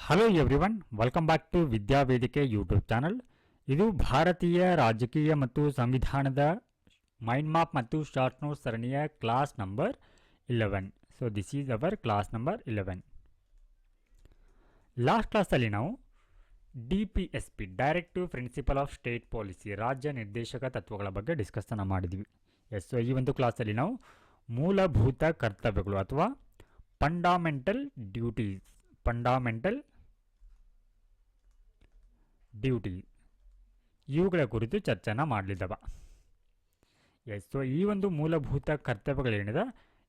Hello everyone, welcome back to Vidyavedike YouTube channel. ಇದು ಭಾರತೀಯ ರಾಜಕೀಯ ಮತ್ತು ಸಂವಿಧಾನದ ಮೈಂಡ್ ಮ್ಯಾಪ್ ಮತ್ತು ಶಾರ್ಟ್ ನೋಟ್ ಸರಣಿಯ class number 11. So this is our class number 11. Last ಕ್ಲಾಸಲ್ಲಿ ನಾವು DPSP directive principle of state policy, ರಾಜ್ಯ ನಿರ್ದೇಶಕ ತತ್ವಗಳ ಬಗ್ಗೆ ಡಿಸ್ಕಸ್ನ ಮಾಡಿದ್ವಿ. ಸೊ ಈ ಒಂದು ಕ್ಲಾಸಲ್ಲಿ ನಾವು ಮೂಲಭೂತ ಕರ್ತವ್ಯಗಳು ಅಥವಾ ಫಂಡಮೆಂಟಲ್ ಡ್ಯೂಟಿ ಇವುಗಳ ಕುರಿತು ಚರ್ಚೆನ ಮಾಡಲಿದ್ದವ. ಸೊ ಈ ಒಂದು ಮೂಲಭೂತ ಕರ್ತವ್ಯಗಳೇನಿದೆ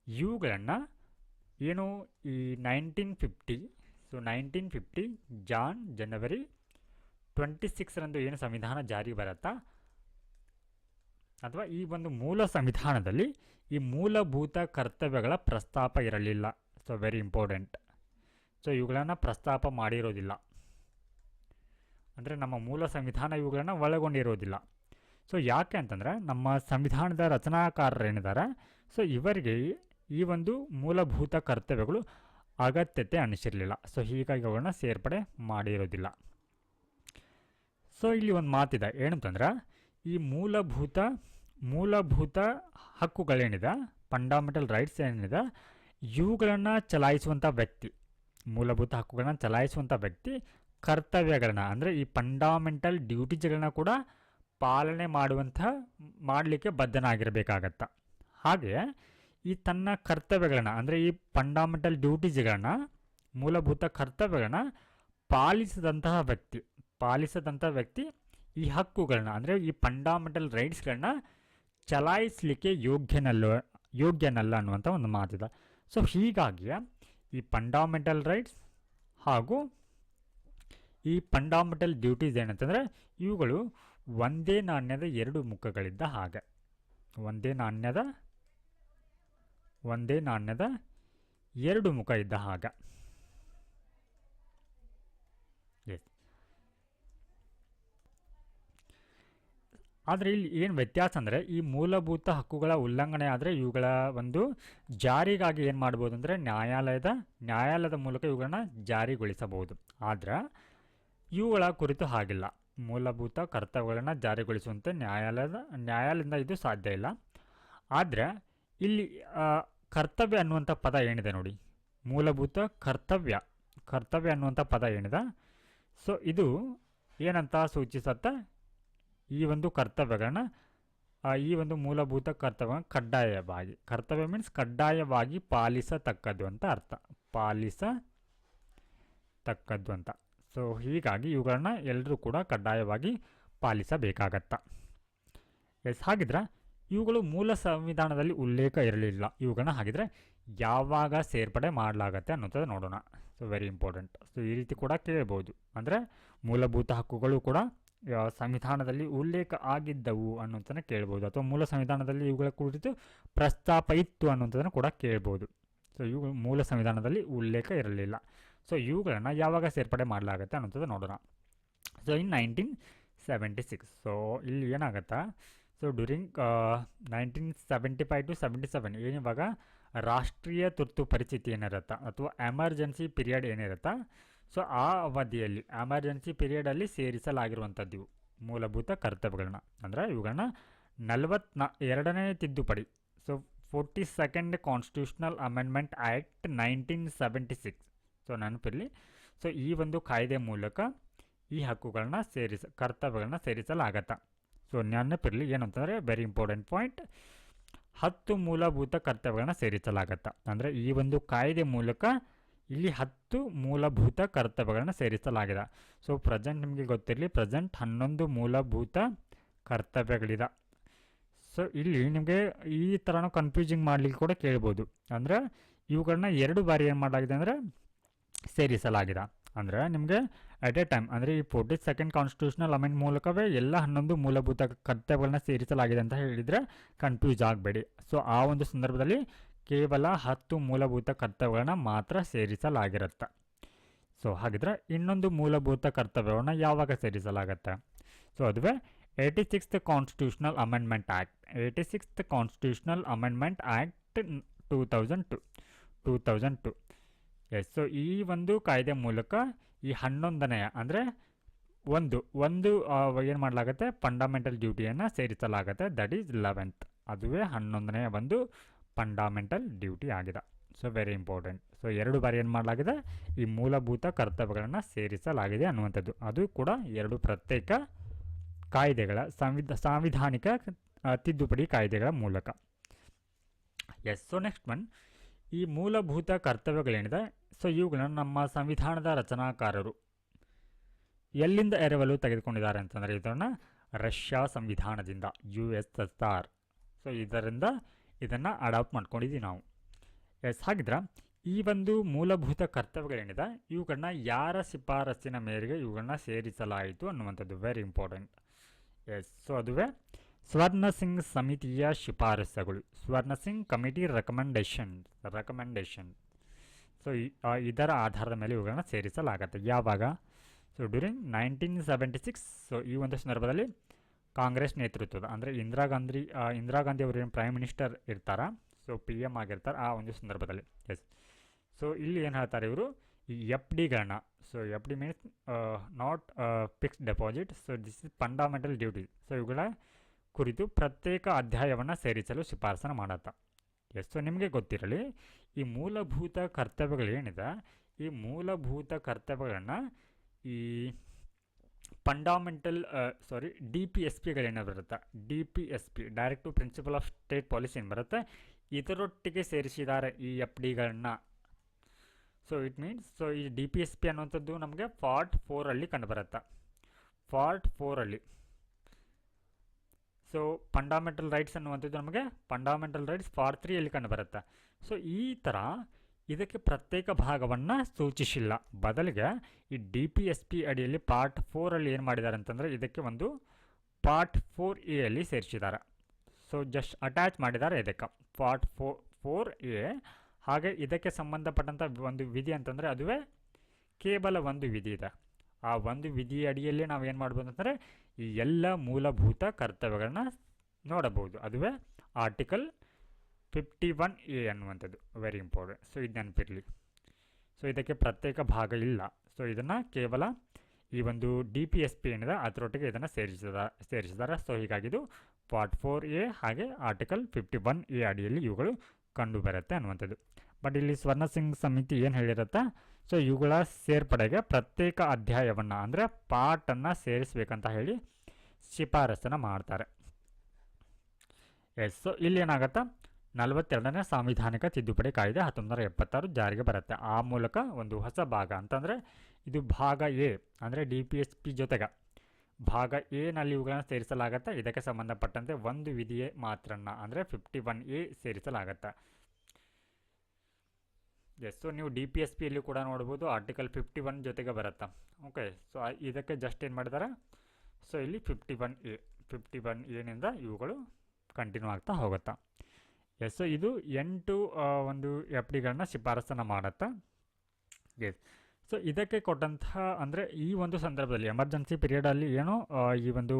ಇವುಗಳನ್ನು ಏನು ಈ 1950 ಜನವರಿ 26 ಏನು ಸಂವಿಧಾನ ಜಾರಿ ಬರುತ್ತಾ, ಅಥವಾ ಈ ಒಂದು ಮೂಲ ಸಂವಿಧಾನದಲ್ಲಿ ಈ ಮೂಲಭೂತ ಕರ್ತವ್ಯಗಳ ಪ್ರಸ್ತಾಪ ಇರಲಿಲ್ಲ. So very important. ಸೊ ಇವುಗಳನ್ನು ಪ್ರಸ್ತಾಪ ಮಾಡಿರೋದಿಲ್ಲ, ಅಂದರೆ ನಮ್ಮ ಮೂಲ ಸಂವಿಧಾನ ಇವುಗಳನ್ನು ಒಳಗೊಂಡಿರೋದಿಲ್ಲ. ಸೊ ಯಾಕೆ ಅಂತಂದರೆ ನಮ್ಮ ಸಂವಿಧಾನದ ರಚನಾಕಾರರೇನಿದ್ದಾರೆ, ಸೊ ಇವರಿಗೆ ಈ ಒಂದು ಮೂಲಭೂತ ಕರ್ತವ್ಯಗಳು ಅಗತ್ಯತೆ ಅನಿಸಿರಲಿಲ್ಲ. ಸೊ ಹೀಗಾಗಿ ಅವುಗಳನ್ನ ಸೇರ್ಪಡೆ ಮಾಡಿರೋದಿಲ್ಲ. ಸೊ ಇಲ್ಲಿ ಒಂದು ಮಾತಿದೆ, ಏನಂತಂದ್ರೆ ಈ ಮೂಲಭೂತ ಹಕ್ಕುಗಳೇನಿದೆ, ಫಂಡಮೆಂಟಲ್ ರೈಟ್ಸ್ ಏನಿದೆ, ಇವುಗಳನ್ನು ಚಲಾಯಿಸುವಂಥ ವ್ಯಕ್ತಿ, ಮೂಲಭೂತ ಹಕ್ಕುಗಳನ್ನ ಚಲಾಯಿಸುವಂಥ ವ್ಯಕ್ತಿ ಕರ್ತವ್ಯಗಳನ್ನ ಅಂದರೆ ಈ ಫಂಡಮೆಂಟಲ್ ಡ್ಯೂಟೀಸ್ಗಳನ್ನ ಕೂಡ ಪಾಲನೆ ಮಾಡಲಿಕ್ಕೆ ಬದ್ಧನಾಗಿರಬೇಕಾಗತ್ತ. ಹಾಗೆ ಈ ತನ್ನ ಕರ್ತವ್ಯಗಳನ್ನ ಅಂದರೆ ಈ ಫಂಡಮೆಂಟಲ್ ಡ್ಯೂಟೀಸ್ಗಳನ್ನ, ಮೂಲಭೂತ ಕರ್ತವ್ಯಗಳನ್ನ ಪಾಲಿಸದಂತಹ ವ್ಯಕ್ತಿ ಈ ಹಕ್ಕುಗಳನ್ನ ಅಂದರೆ ಈ ಫಂಡಮೆಂಟಲ್ ರೈಟ್ಸ್ಗಳನ್ನ ಚಲಾಯಿಸಲಿಕ್ಕೆ ಯೋಗ್ಯನಲ್ಲ ಅನ್ನುವಂಥ ಒಂದು ಮಾತಿದೆ. ಸೊ ಹೀಗಾಗಿ ಈ ಫಂಡಮೆಂಟಲ್ ರೈಟ್ಸ್ ಹಾಗೂ ಈ ಫಂಡಮೆಂಟಲ್ ಡ್ಯೂಟೀಸ್ ಏನಂತಂದರೆ ಇವುಗಳು ಒಂದೇ ನಾಣ್ಯದ ಎರಡು ಮುಖಗಳಿದ್ದ ಹಾಗೆ. ಒಂದೇ ನಾಣ್ಯದ ಎರಡು ಮುಖ ಇದ್ದ ಹಾಗೆ. ಎಸ್. ಆದರೆ ಇಲ್ಲಿ ಏನು ವ್ಯತ್ಯಾಸ ಅಂದರೆ, ಈ ಮೂಲಭೂತ ಹಕ್ಕುಗಳ ಉಲ್ಲಂಘನೆ ಆದರೆ ಇವುಗಳ ಒಂದು ಜಾರಿಗಾಗಿ ಏನು ಮಾಡ್ಬೋದು ಅಂದರೆ ನ್ಯಾಯಾಲಯದ ಮೂಲಕ ಇವುಗಳನ್ನ ಜಾರಿಗೊಳಿಸಬಹುದು. ಆದರೆ ಇವುಗಳ ಕುರಿತು ಹಾಗಿಲ್ಲ. ಮೂಲಭೂತ ಕರ್ತವ್ಯಗಳನ್ನು ಜಾರಿಗೊಳಿಸುವಂತೆ ನ್ಯಾಯಾಲಯದಿಂದ ಇದು ಸಾಧ್ಯ ಇಲ್ಲ. ಆದರೆ ಇಲ್ಲಿ ಕರ್ತವ್ಯ ಅನ್ನುವಂಥ ಪದ ಏನಿದೆ ನೋಡಿ, ಮೂಲಭೂತ ಕರ್ತವ್ಯ ಅನ್ನುವಂಥ ಪದ ಏನಿದೆ, ಸೊ ಇದು ಏನಂತ ಸೂಚಿಸುತ್ತೆ, ಈ ಒಂದು ಕರ್ತವ್ಯಗಳನ್ನ ಈ ಒಂದು ಮೂಲಭೂತ ಕರ್ತವ್ಯಗಳನ್ನ ಕರ್ತವ್ಯ ಮೀನ್ಸ್ ಕಡ್ಡಾಯವಾಗಿ ಪಾಲಿಸತಕ್ಕದ್ದು ಅಂತ ಅರ್ಥ, ಪಾಲಿಸತಕ್ಕದ್ದು ಅಂತ. ಸೊ ಹೀಗಾಗಿ ಇವುಗಳನ್ನ ಎಲ್ಲರೂ ಕೂಡ ಕಡ್ಡಾಯವಾಗಿ ಪಾಲಿಸಬೇಕಾಗತ್ತ. ಎಸ್. ಹಾಗಿದ್ರೆ ಇವುಗಳು ಮೂಲ ಸಂವಿಧಾನದಲ್ಲಿ ಉಲ್ಲೇಖ ಇರಲಿಲ್ಲ. ಇವುಗಳನ್ನ ಹಾಗಿದ್ರೆ ಯಾವಾಗ ಸೇರ್ಪಡೆ ಮಾಡಲಾಗತ್ತೆ ಅನ್ನೋದು ನೋಡೋಣ. So very important. ಸೊ ಈ ರೀತಿ ಕೂಡ ಕೇಳ್ಬೋದು, ಅಂದರೆ ಮೂಲಭೂತ ಹಕ್ಕುಗಳು ಕೂಡ ಸಂವಿಧಾನದಲ್ಲಿ ಉಲ್ಲೇಖ ಆಗಿದ್ದವು ಅನ್ನೋಂಥದ್ದನ್ನು ಕೇಳ್ಬೋದು, ಅಥವಾ ಮೂಲ ಸಂವಿಧಾನದಲ್ಲಿ ಇವುಗಳ ಕುರಿತು ಪ್ರಸ್ತಾಪ ಇತ್ತು ಅನ್ನೋಂಥದ್ದನ್ನು ಕೂಡ ಕೇಳ್ಬೋದು. ಸೊ ಇವುಗಳು ಮೂಲ ಸಂವಿಧಾನದಲ್ಲಿ ಉಲ್ಲೇಖ ಇರಲಿಲ್ಲ. ಸೊ ಇವುಗಳನ್ನು ಯಾವಾಗ ಸೇರ್ಪಡೆ ಮಾಡಲಾಗುತ್ತೆ ಅನ್ನೋಂಥದ್ದು ನೋಡೋಣ. So in 1976. ಸೊ ಇಲ್ಲಿ ಏನಾಗತ್ತಾ, ಸೊ ಡ್ಯೂರಿಂಗ್ 1975 to 77 ಏನಿವಾಗ ರಾಷ್ಟ್ರೀಯ ತುರ್ತು ಪರಿಸ್ಥಿತಿ ಏನಿರುತ್ತಾ ಅಥವಾ ಎಮರ್ಜೆನ್ಸಿ ಪೀರಿಯಡ್ ಏನಿರುತ್ತಾ, ಸೊ ಆ ಅವಧಿಯಲ್ಲಿ ಎಮರ್ಜೆನ್ಸಿ ಪೀರಿಯಡಲ್ಲಿ ಸೇರಿಸಲಾಗಿರುವಂಥದ್ದು ಇವು ಮೂಲಭೂತ ಕರ್ತವ್ಯಗಳನ್ನ. ಅಂದರೆ ಇವುಗಳನ್ನ 42ನೇ ತಿದ್ದುಪಡಿ, so 42nd constitutional amendment act 1976, so ನೆನಪಿರಲಿ. ಸೊ ಈ ಒಂದು ಕಾಯ್ದೆ ಮೂಲಕ ಈ ಹಕ್ಕುಗಳನ್ನ ಕರ್ತವ್ಯಗಳನ್ನ ಸೇರಿಸಲಾಗತ್ತ. ಸೊ ನೆನಪಿರಲಿ ಏನಂತಂದರೆ ವೆರಿ ಇಂಪಾರ್ಟೆಂಟ್ ಪಾಯಿಂಟ್, 10 ಮೂಲಭೂತ ಕರ್ತವ್ಯಗಳನ್ನ ಸೇರಿಸಲಾಗತ್ತ. ಅಂದರೆ ಈ ಒಂದು ಕಾಯ್ದೆ ಮೂಲಕ ಇಲ್ಲಿ 10 ಮೂಲಭೂತ ಕರ್ತವ್ಯಗಳನ್ನ ಸೇರಿಸಲಾಗಿದೆ. ಸೊ ಪ್ರೆಸೆಂಟ್ ನಿಮಗೆ ಗೊತ್ತಿರಲಿ, ಪ್ರೆಸೆಂಟ್ 11 ಮೂಲಭೂತ ಕರ್ತವ್ಯಗಳಿದೆ. ಸೊ ಇಲ್ಲಿ ನಿಮಗೆ ಈ ಥರನೂ ಕನ್ಫ್ಯೂಸಿಂಗ್ ಮಾಡಲಿಕ್ಕೆ ಕೂಡ ಕೇಳ್ಬೋದು. ಅಂದರೆ ಇವುಗಳನ್ನ 2 ಬಾರಿ ಏನು ಮಾಡಲಾಗಿದೆ ಅಂದರೆ ಸೇರಿಸಲಾಗಿದೆ. ಅಂದರೆ ನಿಮಗೆ ಅಟ್ ಎ ಟೈಮ್, ಅಂದರೆ ಈ 42nd ಕಾನ್ಸ್ಟಿಟ್ಯೂಷನಲ್ ಅಮೆಂಡ್ ಮೂಲಕವೇ ಎಲ್ಲ 11 ಮೂಲಭೂತ ಕರ್ತವ್ಯಗಳನ್ನ ಸೇರಿಸಲಾಗಿದೆ ಅಂತ ಹೇಳಿದರೆ ಕನ್ಫ್ಯೂಸ್ ಆಗಬೇಡಿ. ಸೊ ಆ ಒಂದು ಸಂದರ್ಭದಲ್ಲಿ ಕೇವಲ 10 ಮೂಲಭೂತ ಕರ್ತವ್ಯಗಳನ್ನ ಮಾತ್ರ ಸೇರಿಸಲಾಗಿರುತ್ತೆ. ಸೊ ಹಾಗಿದ್ರೆ ಇನ್ನೊಂದು ಮೂಲಭೂತ ಕರ್ತವ್ಯವನ್ನು ಯಾವಾಗ ಸೇರಿಸಲಾಗತ್ತೆ? ಸೊ ಅದುವೇ 86th constitutional amendment act. 86th constitutional amendment act 2002. Yes, so ಈ ಒಂದು ಕಾಯ್ದೆ ಮೂಲಕ ಈ 11ನೆಯ ಅಂದರೆ ಒಂದು ಏನು ಮಾಡಲಾಗುತ್ತೆ, ಫಂಡಮೆಂಟಲ್ ಡ್ಯೂಟಿಯನ್ನು ಸೇರಿಸಲಾಗುತ್ತೆ. That is 11th. ಅದುವೇ 11ನೆಯ ಒಂದು ಫಂಡಮೆಂಟಲ್ ಡ್ಯೂಟಿ ಆಗಿದೆ. So very important. ಸೊ 2 ಬಾರಿ ಏನು ಮಾಡಲಾಗಿದೆ, ಈ ಮೂಲಭೂತ ಕರ್ತವ್ಯಗಳನ್ನು ಸೇರಿಸಲಾಗಿದೆ ಅನ್ನುವಂಥದ್ದು. ಅದು ಕೂಡ 2 ಪ್ರತ್ಯೇಕ ಕಾಯ್ದೆಗಳ ಸಾಂವಿಧಾನಿಕ ತಿದ್ದುಪಡಿ ಕಾಯ್ದೆಗಳ ಮೂಲಕ. ಎಸ್, ಸೊ ನೆಕ್ಸ್ಟ್ ಒನ್, ಈ ಮೂಲಭೂತ ಕರ್ತವ್ಯಗಳೇನಿದೆ, ಸೊ ಇವುಗಳನ್ನು ನಮ್ಮ ಸಂವಿಧಾನದ ರಚನಾಕಾರರು ಎಲ್ಲಿಂದ ಎರವಲು ತೆಗೆದುಕೊಂಡಿದ್ದಾರೆ ಅಂತಂದರೆ ಇದನ್ನು ರಷ್ಯಾ ಸಂವಿಧಾನದಿಂದ, USSR. ಸೊ ಇದರಿಂದ ಇದನ್ನು ಅಡಾಪ್ಟ್ ಮಾಡ್ಕೊಂಡಿದ್ದೀವಿ ನಾವು. ಎಸ್, ಹಾಗಿದ್ರೆ ಈ ಒಂದು ಮೂಲಭೂತ ಕರ್ತವ್ಯಗಳೇನಿದೆ ಇವುಗಳನ್ನ ಯಾರ ಶಿಫಾರಸ್ಸಿನ ಮೇರೆಗೆ ಇವುಗಳನ್ನ ಸೇರಿಸಲಾಯಿತು ಅನ್ನುವಂಥದ್ದು ವೆರಿ ಇಂಪಾರ್ಟೆಂಟ್. ಎಸ್, ಸೊ ಅದುವೇ ಸ್ವರ್ಣ ಸಿಂಗ್ ಸಮಿತಿಯ ಶಿಫಾರಸುಗಳು, ಸ್ವರ್ಣ ಸಿಂಗ್ ಕಮಿಟಿ ರೆಕಮೆಂಡೇಶನ್. ಸೊ ಇದರ ಆಧಾರದ ಮೇಲೆ ಇವುಗಳನ್ನ ಸೇರಿಸಲಾಗುತ್ತೆ. ಯಾವಾಗ? So during 1976. ಸೊ ಈ ಒಂದು ಸಂದರ್ಭದಲ್ಲಿ ಕಾಂಗ್ರೆಸ್ ನೇತೃತ್ವದ ಅಂದರೆ ಇಂದಿರಾ ಗಾಂಧಿ ಅವರು ಏನು ಪ್ರೈಮ್ ಮಿನಿಸ್ಟರ್ ಇರ್ತಾರ, ಸೊ PM ಆಗಿರ್ತಾರೆ ಆ ಒಂದು ಸಂದರ್ಭದಲ್ಲಿ. ಎಸ್, ಸೊ ಇಲ್ಲಿ ಏನು ಹೇಳ್ತಾರೆ ಇವರು, ಈ FDಗಳನ್ನ, so FD means not fixed deposit, so this is fundamental duty. So ಇವುಗಳ ಕುರಿತು ಪ್ರತ್ಯೇಕ ಅಧ್ಯಾಯವನ್ನು ಸೇರಿಸಲು ಶಿಫಾರಸನ್ನು ಮಾಡತ್ತ. ಎಸ್, ಸೊ ನಿಮಗೆ ಗೊತ್ತಿರಲಿ, ಈ ಮೂಲಭೂತ ಕರ್ತವ್ಯಗಳೇನಿದೆ ಈ ಮೂಲಭೂತ ಕರ್ತವ್ಯಗಳನ್ನು ಈ ಫಂಡಮೆಂಟಲ್ DPSPಗಳೇನು ಬರುತ್ತೆ, DPSP directive principle of state policy ಏನು ಬರುತ್ತೆ, ಇದರೊಟ್ಟಿಗೆ ಸೇರಿಸಿದ್ದಾರೆ ಈ FDಗಳನ್ನ. ಸೊ ಇಟ್ ಮೀನ್ಸ್, ಸೊ ಈ DPSP ಅನ್ನುವಂಥದ್ದು ನಮಗೆ ಪಾರ್ಟ್ 4 ಕಂಡುಬರುತ್ತೆ. ಪಾರ್ಟ್ 4 ಸೊ ಫಂಡಮೆಂಟಲ್ ರೈಟ್ಸ್ ಅನ್ನುವಂಥದ್ದು ನಮಗೆ ಫಂಡಮೆಂಟಲ್ ರೈಟ್ಸ್ ಪಾರ್ಟ್ 3 ಕಂಡುಬರುತ್ತೆ. ಸೊ ಈ ಥರ ಇದಕ್ಕೆ ಪ್ರತ್ಯೇಕ ಭಾಗವನ್ನು ಸೂಚಿಸಿಲ್ಲ. ಬದಲಿಗೆ ಈ DPSP ಅಡಿಯಲ್ಲಿ ಪಾರ್ಟ್ 4 ಏನು ಮಾಡಿದ್ದಾರೆ ಅಂತಂದರೆ ಇದಕ್ಕೆ ಒಂದು ಪಾರ್ಟ್ 4A ಸೇರಿಸಿದ್ದಾರೆ. ಸೊ ಜಸ್ಟ್ ಅಟ್ಯಾಚ್ ಮಾಡಿದ್ದಾರೆ ಇದಕ್ಕೆ ಪಾರ್ಟ್ 4A. ಹಾಗೆ ಇದಕ್ಕೆ ಸಂಬಂಧಪಟ್ಟಂಥ ಒಂದು ವಿಧಿ ಅಂತಂದರೆ ಅದುವೇ ಕೇವಲ ಒಂದು ವಿಧಿ ಇದೆ. ಆ ಒಂದು ವಿಧಿಯ ಅಡಿಯಲ್ಲಿ ನಾವು ಏನು ಮಾಡ್ಬೋದು ಅಂತಂದರೆ ಈ ಎಲ್ಲ ಮೂಲಭೂತ ಕರ್ತವ್ಯಗಳನ್ನ ನೋಡಬಹುದು. ಅದುವೇ ಆರ್ಟಿಕಲ್ 51A ಅನ್ನುವಂಥದ್ದು ವೆರಿ ಇಂಪಾರ್ಟೆಂಟ್. ಸೊ ಇದು ನೆನಪಿರಲಿ. ಸೊ ಇದಕ್ಕೆ ಪ್ರತ್ಯೇಕ ಭಾಗ ಇಲ್ಲ. ಸೊ ಇದನ್ನು ಕೇವಲ ಈ ಒಂದು DPSP ಏನಿದೆ ಅದರೊಟ್ಟಿಗೆ ಇದನ್ನು ಸೇರಿಸಿದ್ದಾರೆ. ಸೊ ಹೀಗಾಗಿದ್ದು ಪಾರ್ಟ್ 4A ಹಾಗೆ ಆರ್ಟಿಕಲ್ 51A ಅಡಿಯಲ್ಲಿ ಇವುಗಳು ಕಂಡು ಬರುತ್ತೆ ಅನ್ನುವಂಥದ್ದು. ಬಟ್ ಇಲ್ಲಿ ಸ್ವರ್ಣ ಸಿಂಗ್ ಸಮಿತಿ ಏನು ಹೇಳಿರುತ್ತೆ, ಸೊ ಇವುಗಳ ಸೇರ್ಪಡೆಗೆ ಪ್ರತ್ಯೇಕ ಅಧ್ಯಾಯವನ್ನು ಅಂದರೆ ಪಾರ್ಟನ್ನು ಸೇರಿಸಬೇಕಂತ ಹೇಳಿ ಶಿಫಾರಸನ್ನು ಮಾಡ್ತಾರೆ. ಎಸ್, ಸೊ ಇಲ್ಲಿ ಏನಾಗುತ್ತೆ, 42ನೇ ಸಾಂವಿಧಾನಿಕ ತಿದ್ದುಪಡಿ ಕಾಯ್ದೆ 1976 ಜಾರಿಗೆ ಬರುತ್ತೆ. ಆ ಮೂಲಕ ಒಂದು ಹೊಸ ಭಾಗ ಅಂತಂದರೆ ಇದು ಭಾಗ A ಅಂದರೆ DPSP ಜೊತೆಗೆ ಭಾಗ A ಇವುಗಳನ್ನು ಸೇರಿಸಲಾಗುತ್ತೆ. ಇದಕ್ಕೆ ಸಂಬಂಧಪಟ್ಟಂತೆ ಒಂದು ವಿಧಿಯೇ ಮಾತ್ರನ್ನ ಅಂದರೆ 51A ಸೇರಿಸಲಾಗುತ್ತೆ. ಎಸ್, ಸೊ ನೀವು DPSPಯಲ್ಲಿ ಕೂಡ ನೋಡ್ಬೋದು ಆರ್ಟಿಕಲ್ 51 ಜೊತೆಗೆ ಬರುತ್ತೆ. ಓಕೆ, ಸೊ ಇದಕ್ಕೆ ಜಸ್ಟ್ ಏನು ಮಾಡಿದ್ದಾರೆ, ಸೊ ಇಲ್ಲಿ 51A ಇವುಗಳು ಕಂಟಿನ್ಯೂ ಆಗ್ತಾ ಹೋಗುತ್ತೆ. ಎಸ್, ಸೊ ಇದು 8 ಒಂದು FDಗಳನ್ನ ಶಿಫಾರಸನ್ನು ಮಾಡುತ್ತೆ. ಎಸ್, ಸೊ ಇದಕ್ಕೆ ಕೊಟ್ಟಂತಹ ಅಂದರೆ ಈ ಒಂದು ಸಂದರ್ಭದಲ್ಲಿ ಎಮರ್ಜೆನ್ಸಿ ಪೀರಿಯಡಲ್ಲಿ ಏನೋ ಈ ಒಂದು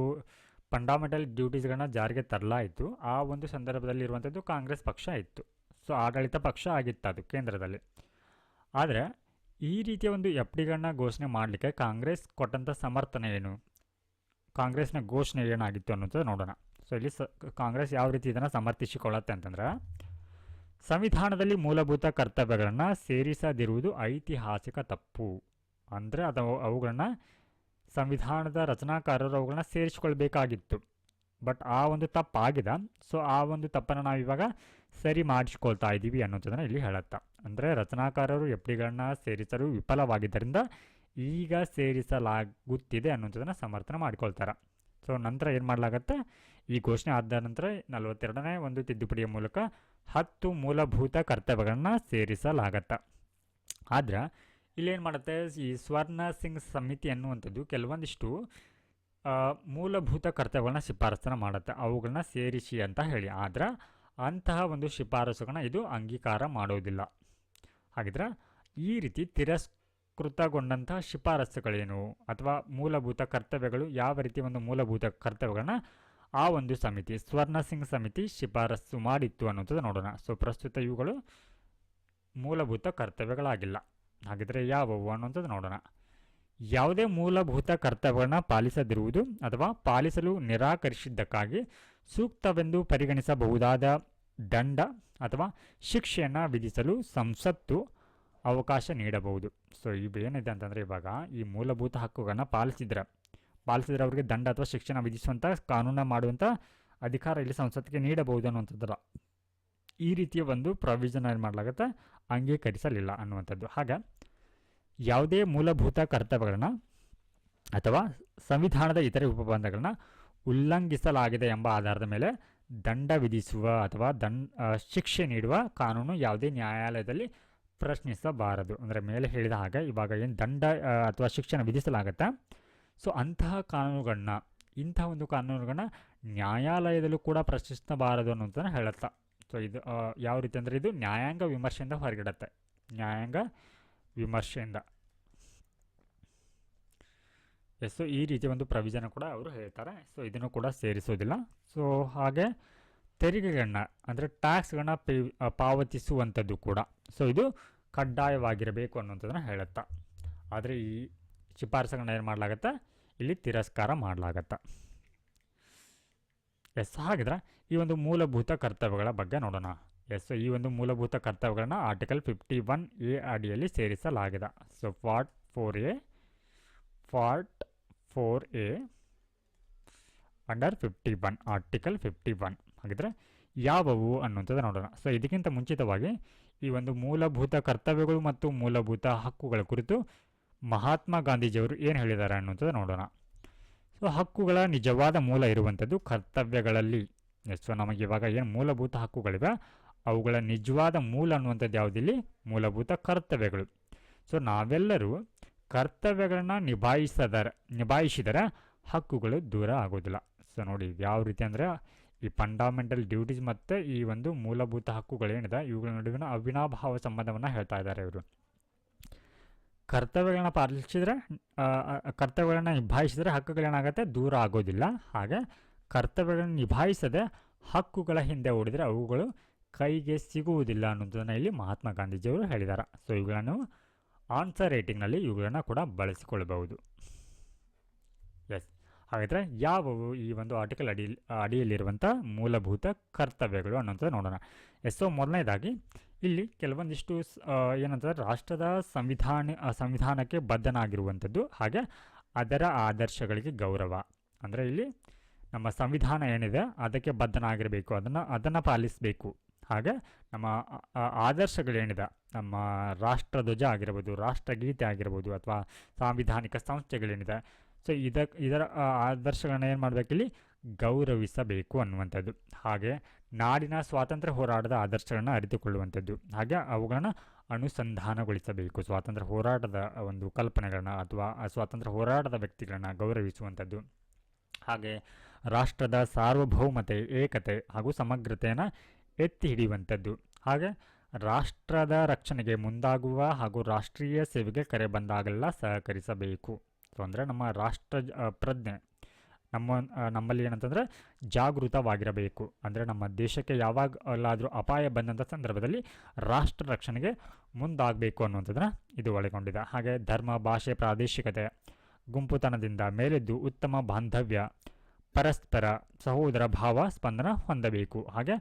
ಫಂಡಮೆಂಟಲ್ ಡ್ಯೂಟೀಸ್ಗಳನ್ನ ಜಾರಿಗೆ ತರಲಾಯಿತು. ಆ ಒಂದು ಸಂದರ್ಭದಲ್ಲಿ ಇರುವಂಥದ್ದು ಕಾಂಗ್ರೆಸ್ ಪಕ್ಷ ಇತ್ತು. ಸೊ ಆಡಳಿತ ಪಕ್ಷ ಆಗಿತ್ತು ಅದು ಕೇಂದ್ರದಲ್ಲಿ. ಆದರೆ ಈ ರೀತಿಯ ಒಂದು FDಗಳನ್ನ ಘೋಷಣೆ ಮಾಡಲಿಕ್ಕೆ ಕಾಂಗ್ರೆಸ್ ಕೊಟ್ಟಂಥ ಸಮರ್ಥನೆ ಏನು, ಕಾಂಗ್ರೆಸ್ನ ಘೋಷಣೆ ಏನಾಗಿತ್ತು ಅನ್ನೋದು ನೋಡೋಣ. ಸೊ ಇಲ್ಲಿ ಕಾಂಗ್ರೆಸ್ ಯಾವ ರೀತಿ ಇದನ್ನು ಸಮರ್ಥಿಸಿಕೊಳ್ಳುತ್ತೆ ಅಂತಂದರೆ, ಸಂವಿಧಾನದಲ್ಲಿ ಮೂಲಭೂತ ಕರ್ತವ್ಯಗಳನ್ನು ಸೇರಿಸದಿರುವುದು ಐತಿಹಾಸಿಕ ತಪ್ಪು. ಅಂದರೆ ಅವುಗಳನ್ನು ಸಂವಿಧಾನದ ರಚನಾಕಾರರು ಅವುಗಳನ್ನ ಸೇರಿಸ್ಕೊಳ್ಬೇಕಾಗಿತ್ತು. ಬಟ್ ಆ ಒಂದು ತಪ್ಪಾಗಿದೆ. ಸೊ ಆ ಒಂದು ತಪ್ಪನ್ನು ನಾವು ಇವಾಗ ಸರಿ ಮಾಡಿಸ್ಕೊಳ್ತಾ ಇದ್ದೀವಿ ಅನ್ನೋದನ್ನು ಇಲ್ಲಿ ಹೇಳುತ್ತಾ. ಅಂದರೆ ರಚನಾಕಾರರು FDಗಳನ್ನ ಸೇರಿಸಲು ವಿಫಲವಾಗಿದ್ದರಿಂದ ಈಗ ಸೇರಿಸಲಾಗುತ್ತಿದೆ ಅನ್ನೋದನ್ನು ಸಮರ್ಥನೆ ಮಾಡಿಕೊಳ್ತಾರೆ. ಸೊ ನಂತರ ಏನು ಮಾಡಲಾಗತ್ತೆ, ಈ ಘೋಷಣೆ ಆದ ನಂತರ 42ನೇ ಒಂದು ತಿದ್ದುಪಡಿಯ ಮೂಲಕ 10 ಮೂಲಭೂತ ಕರ್ತವ್ಯಗಳನ್ನು ಸೇರಿಸಲಾಗತ್ತೆ. ಆದರೆ ಇಲ್ಲೇನು ಮಾಡುತ್ತೆ, ಈ ಸ್ವರ್ಣ ಸಿಂಗ್ ಸಮಿತಿ ಅನ್ನುವಂಥದ್ದು ಕೆಲವೊಂದಿಷ್ಟು ಮೂಲಭೂತ ಕರ್ತವ್ಯಗಳನ್ನ ಶಿಫಾರಸನ್ನು ಮಾಡುತ್ತೆ, ಅವುಗಳನ್ನ ಸೇರಿಸಿ ಅಂತ ಹೇಳಿ. ಆದರೆ ಅಂತಹ ಒಂದು ಶಿಫಾರಸುಗಳನ್ನ ಇದು ಅಂಗೀಕಾರ ಮಾಡೋದಿಲ್ಲ. ಹಾಗಿದ್ರೆ ಈ ರೀತಿ ತಿರಸ್ಕೃತಗೊಂಡಂತಹ ಶಿಫಾರಸುಗಳೇನು ಅಥವಾ ಮೂಲಭೂತ ಕರ್ತವ್ಯಗಳು ಯಾವ ರೀತಿ ಒಂದು ಮೂಲಭೂತ ಕರ್ತವ್ಯಗಳನ್ನ ಆ ಒಂದು ಸಮಿತಿ ಸ್ವರ್ಣ ಸಿಂಗ್ ಸಮಿತಿ ಶಿಫಾರಸು ಮಾಡಿತ್ತು ಅನ್ನೋಂಥದ್ದು ನೋಡೋಣ. ಸೊ ಪ್ರಸ್ತುತ ಇವುಗಳು ಮೂಲಭೂತ ಕರ್ತವ್ಯಗಳಾಗಿಲ್ಲ. ಹಾಗಿದ್ರೆ ಯಾವುವು ಅನ್ನುವಂಥದ್ದು ನೋಡೋಣ. ಯಾವುದೇ ಮೂಲಭೂತ ಕರ್ತವ್ಯಗಳನ್ನ ಪಾಲಿಸದಿರುವುದು ಅಥವಾ ಪಾಲಿಸಲು ನಿರಾಕರಿಸಿದ್ದಕ್ಕಾಗಿ ಸೂಕ್ತವೆಂದು ಪರಿಗಣಿಸಬಹುದಾದ ದಂಡ ಅಥವಾ ಶಿಕ್ಷೆಯನ್ನು ವಿಧಿಸಲು ಸಂಸತ್ತು ಅವಕಾಶ ನೀಡಬಹುದು. ಸೊ ಇವೇನಿದೆ ಅಂತಂದರೆ, ಇವಾಗ ಈ ಮೂಲಭೂತ ಹಕ್ಕುಗಳನ್ನ ಪಾಲಿಸಿದ್ರೆ ಅವರಿಗೆ ದಂಡ ಅಥವಾ ಶಿಕ್ಷಣ ವಿಧಿಸುವಂಥ ಕಾನೂನು ಮಾಡುವಂಥ ಅಧಿಕಾರ ಇಲ್ಲಿ ಸಂಸತ್ತಿಗೆ ನೀಡಬಹುದು ಅನ್ನುವಂಥದ್ದಲ್ಲ. ಈ ರೀತಿಯ ಒಂದು ಪ್ರೊವಿಷನ್ ಏನು ಮಾಡಲಾಗುತ್ತೆ, ಅಂಗೀಕರಿಸಲಿಲ್ಲ ಅನ್ನುವಂಥದ್ದು. ಹಾಗೆ ಯಾವುದೇ ಮೂಲಭೂತ ಕರ್ತವ್ಯಗಳನ್ನ ಅಥವಾ ಸಂವಿಧಾನದ ಇತರೆ ಉಪಬಂಧಗಳನ್ನ ಉಲ್ಲಂಘಿಸಲಾಗಿದೆ ಎಂಬ ಆಧಾರದ ಮೇಲೆ ದಂಡ ವಿಧಿಸುವ ಅಥವಾ ಶಿಕ್ಷೆ ನೀಡುವ ಕಾನೂನು ಯಾವುದೇ ನ್ಯಾಯಾಲಯದಲ್ಲಿ ಪ್ರಶ್ನಿಸಬಾರದು. ಅಂದರೆ ಮೇಲೆ ಹೇಳಿದ ಹಾಗೆ ಇವಾಗ ಏನು ದಂಡ ಅಥವಾ ಶಿಕ್ಷಣ ವಿಧಿಸಲಾಗುತ್ತೆ, ಸೊ ಇಂತಹ ಒಂದು ಕಾನೂನುಗಳನ್ನ ನ್ಯಾಯಾಲಯದಲ್ಲೂ ಕೂಡ ಪ್ರಶ್ನಿಸಬಾರದು ಅನ್ನೋದನ್ನು ಹೇಳುತ್ತಾ. ಸೊ ಇದು ಯಾವ ರೀತಿ ಅಂದರೆ, ಇದು ನ್ಯಾಯಾಂಗ ವಿಮರ್ಶೆಯಿಂದ ಹೊರಗಿಡುತ್ತೆ. ನ್ಯಾಯಾಂಗ ವಿಮರ್ಶೆಯಿಂದ ಸೊ ಈ ರೀತಿಯ ಒಂದು ಪ್ರವಿಜನ್ ಕೂಡ ಅವರು ಹೇಳ್ತಾರೆ. ಸೊ ಇದನ್ನು ಕೂಡ ಸೇರಿಸೋದಿಲ್ಲ. ಸೊ ಹಾಗೆ ತೆರಿಗೆಗಳನ್ನ ಅಂದರೆ ಟ್ಯಾಕ್ಸ್ಗಳನ್ನ ಪಾವತಿಸುವಂಥದ್ದು ಕೂಡ ಸೊ ಇದು ಕಡ್ಡಾಯವಾಗಿರಬೇಕು ಅನ್ನೋಂಥದ್ದನ್ನು ಹೇಳುತ್ತಾ. ಆದರೆ ಈ ಶಿಫಾರಸುಗಳನ್ನ ಏನು ಮಾಡಲಾಗತ್ತೆ, ಇಲ್ಲಿ ತಿರಸ್ಕಾರ ಮಾಡಲಾಗತ್ತೆ. ಹಾಗಿದ್ರೆ ಈ ಒಂದು ಮೂಲಭೂತ ಕರ್ತವ್ಯಗಳ ಬಗ್ಗೆ ನೋಡೋಣ. ಈ ಒಂದು ಮೂಲಭೂತ ಕರ್ತವ್ಯಗಳನ್ನ ಆರ್ಟಿಕಲ್ 51A ಅಡಿಯಲ್ಲಿ ಸೇರಿಸಲಾಗಿದೆ. So part 4A under 51, article 51. ಹಾಗಿದ್ರೆ ಯಾವುವು ಅನ್ನುವಂಥದ್ದು ನೋಡೋಣ. ಸೊ ಇದಕ್ಕಿಂತ ಮುಂಚಿತವಾಗಿ ಈ ಒಂದು ಮೂಲಭೂತ ಕರ್ತವ್ಯಗಳು ಮತ್ತು ಮೂಲಭೂತ ಹಕ್ಕುಗಳ ಕುರಿತು ಮಹಾತ್ಮ ಗಾಂಧೀಜಿಯವರು ಏನು ಹೇಳಿದ್ದಾರೆ ಅನ್ನುವಂಥದ್ದು ನೋಡೋಣ. ಸೊ ಹಕ್ಕುಗಳ ನಿಜವಾದ ಮೂಲ ಇರುವಂಥದ್ದು ಕರ್ತವ್ಯಗಳಲ್ಲಿ. ಸೊ ನಮಗೆ ಇವಾಗ ಏನು ಮೂಲಭೂತ ಹಕ್ಕುಗಳಿವೆ ಅವುಗಳ ನಿಜವಾದ ಮೂಲ ಅನ್ನುವಂಥದ್ದು ಯಾವುದಿಲ್ಲಿ, ಮೂಲಭೂತ ಕರ್ತವ್ಯಗಳು. ಸೊ ನಾವೆಲ್ಲರೂ ಕರ್ತವ್ಯಗಳನ್ನ ನಿಭಾಯಿಸಿದರೆ ಹಕ್ಕುಗಳು ದೂರ ಆಗೋದಿಲ್ಲ. ಸೊ ನೋಡಿ ಯಾವ ರೀತಿ ಅಂದರೆ, ಈ ಫಂಡಮೆಂಟಲ್ ಡ್ಯೂಟೀಸ್ ಮತ್ತು ಈ ಒಂದು ಮೂಲಭೂತ ಹಕ್ಕುಗಳೇನಿದೆ ಇವುಗಳ ನಡುವಿನ ಅವಿನಾಭಾವ ಸಂಬಂಧವನ್ನು ಹೇಳ್ತಾ ಇದ್ದಾರೆ ಇವರು. ಕರ್ತವ್ಯಗಳನ್ನ ಕರ್ತವ್ಯಗಳನ್ನ ನಿಭಾಯಿಸಿದರೆ ಹಕ್ಕುಗಳೇನಾಗುತ್ತೆ, ದೂರ ಆಗೋದಿಲ್ಲ. ಹಾಗೆ ಕರ್ತವ್ಯಗಳನ್ನು ನಿಭಾಯಿಸದೆ ಹಕ್ಕುಗಳ ಹಿಂದೆ ಓಡಿದರೆ ಅವುಗಳು ಕೈಗೆ ಸಿಗುವುದಿಲ್ಲ ಅನ್ನೋದನ್ನು ಇಲ್ಲಿ ಮಹಾತ್ಮ ಗಾಂಧೀಜಿಯವರು ಹೇಳಿದ್ದಾರೆ. ಸೊ ಇವುಗಳನ್ನು ಆನ್ಸರ್ ರೇಟಿಂಗ್ನಲ್ಲಿ ಇವುಗಳನ್ನು ಕೂಡ ಬಳಸಿಕೊಳ್ಳಬಹುದು. ಹಾಗಾದರೆ ಯಾವುವು ಈ ಒಂದು ಆರ್ಟಿಕಲ್ ಅಡಿಯಲ್ಲಿರುವಂಥ ಮೂಲಭೂತ ಕರ್ತವ್ಯಗಳು ಅನ್ನೋಂಥದ್ದು ನೋಡೋಣ. ಸೊ ಮೊದಲನೇದಾಗಿ ಇಲ್ಲಿ ಕೆಲವೊಂದಿಷ್ಟು ಏನಂತಂದರೆ ರಾಷ್ಟ್ರದ ಸಂವಿಧಾನಕ್ಕೆ ಬದ್ಧನಾಗಿರುವಂಥದ್ದು, ಹಾಗೆ ಅದರ ಆದರ್ಶಗಳಿಗೆ ಗೌರವ. ಅಂದರೆ ಇಲ್ಲಿ ನಮ್ಮ ಸಂವಿಧಾನ ಏನಿದೆ ಅದಕ್ಕೆ ಬದ್ಧನಾಗಿರಬೇಕು, ಅದನ್ನು ಪಾಲಿಸಬೇಕು. ಹಾಗೆ ನಮ್ಮ ಆದರ್ಶಗಳೇನಿದೆ, ನಮ್ಮ ರಾಷ್ಟ್ರಧ್ವಜ ಆಗಿರ್ಬೋದು, ರಾಷ್ಟ್ರಗೀತೆ ಆಗಿರ್ಬೋದು, ಅಥವಾ ಸಾಂವಿಧಾನಿಕ ಸಂಸ್ಥೆಗಳೇನಿದೆ, ಸೊ ಇದರ ಆದರ್ಶಗಳನ್ನ ಏನು ಮಾಡಬೇಕಿಲ್ಲಿ, ಗೌರವಿಸಬೇಕು ಅನ್ನುವಂಥದ್ದು. ಹಾಗೆ ನಾಡಿನ ಸ್ವಾತಂತ್ರ್ಯ ಹೋರಾಟದ ಆದರ್ಶಗಳನ್ನು ಅರಿತುಕೊಳ್ಳುವಂಥದ್ದು, ಹಾಗೆ ಅವುಗಳನ್ನು ಅನುಸಂಧಾನಗೊಳಿಸಬೇಕು. ಸ್ವಾತಂತ್ರ್ಯ ಹೋರಾಟದ ಒಂದು ಕಲ್ಪನೆಗಳನ್ನ ಅಥವಾ ಸ್ವಾತಂತ್ರ್ಯ ಹೋರಾಟದ ವ್ಯಕ್ತಿಗಳನ್ನು ಗೌರವಿಸುವಂಥದ್ದು. ಹಾಗೆ ರಾಷ್ಟ್ರದ ಸಾರ್ವಭೌಮತೆ, ಏಕತೆ ಹಾಗೂ ಸಮಗ್ರತೆಯನ್ನು ಎತ್ತಿ ಹಿಡಿಯುವಂಥದ್ದು. ಹಾಗೆ ರಾಷ್ಟ್ರದ ರಕ್ಷಣೆಗೆ ಮುಂದಾಗುವ ಹಾಗೂ ರಾಷ್ಟ್ರೀಯ ಸೇವೆಗೆ ಕರೆ ಬಂದಾಗೆಲ್ಲ ಸಹಕರಿಸಬೇಕು. ಸೊ ಅಂದರೆ ನಮ್ಮ ರಾಷ್ಟ್ರ ಪ್ರಜ್ಞೆ ನಮ್ಮಲ್ಲಿ ಏನಂತಂದರೆ ಜಾಗೃತವಾಗಿರಬೇಕು. ಅಂದರೆ ನಮ್ಮ ದೇಶಕ್ಕೆ ಯಾವಾಗಲಾದರೂ ಅಪಾಯ ಬಂದಂಥ ಸಂದರ್ಭದಲ್ಲಿ ರಾಷ್ಟ್ರ ರಕ್ಷಣೆಗೆ ಮುಂದಾಗಬೇಕು ಅನ್ನುವಂಥದ್ದನ್ನು ಇದು ಒಳಗೊಂಡಿದೆ. ಹಾಗೆ ಧರ್ಮ, ಭಾಷೆ, ಪ್ರಾದೇಶಿಕತೆ, ಗುಂಪುತನದಿಂದ ಮೇಲೆದ್ದು ಉತ್ತಮ ಬಾಂಧವ್ಯ, ಪರಸ್ಪರ ಸಹೋದರ ಭಾವ ಸ್ಪಂದನ ಹೊಂದಬೇಕು. ಹಾಗೆ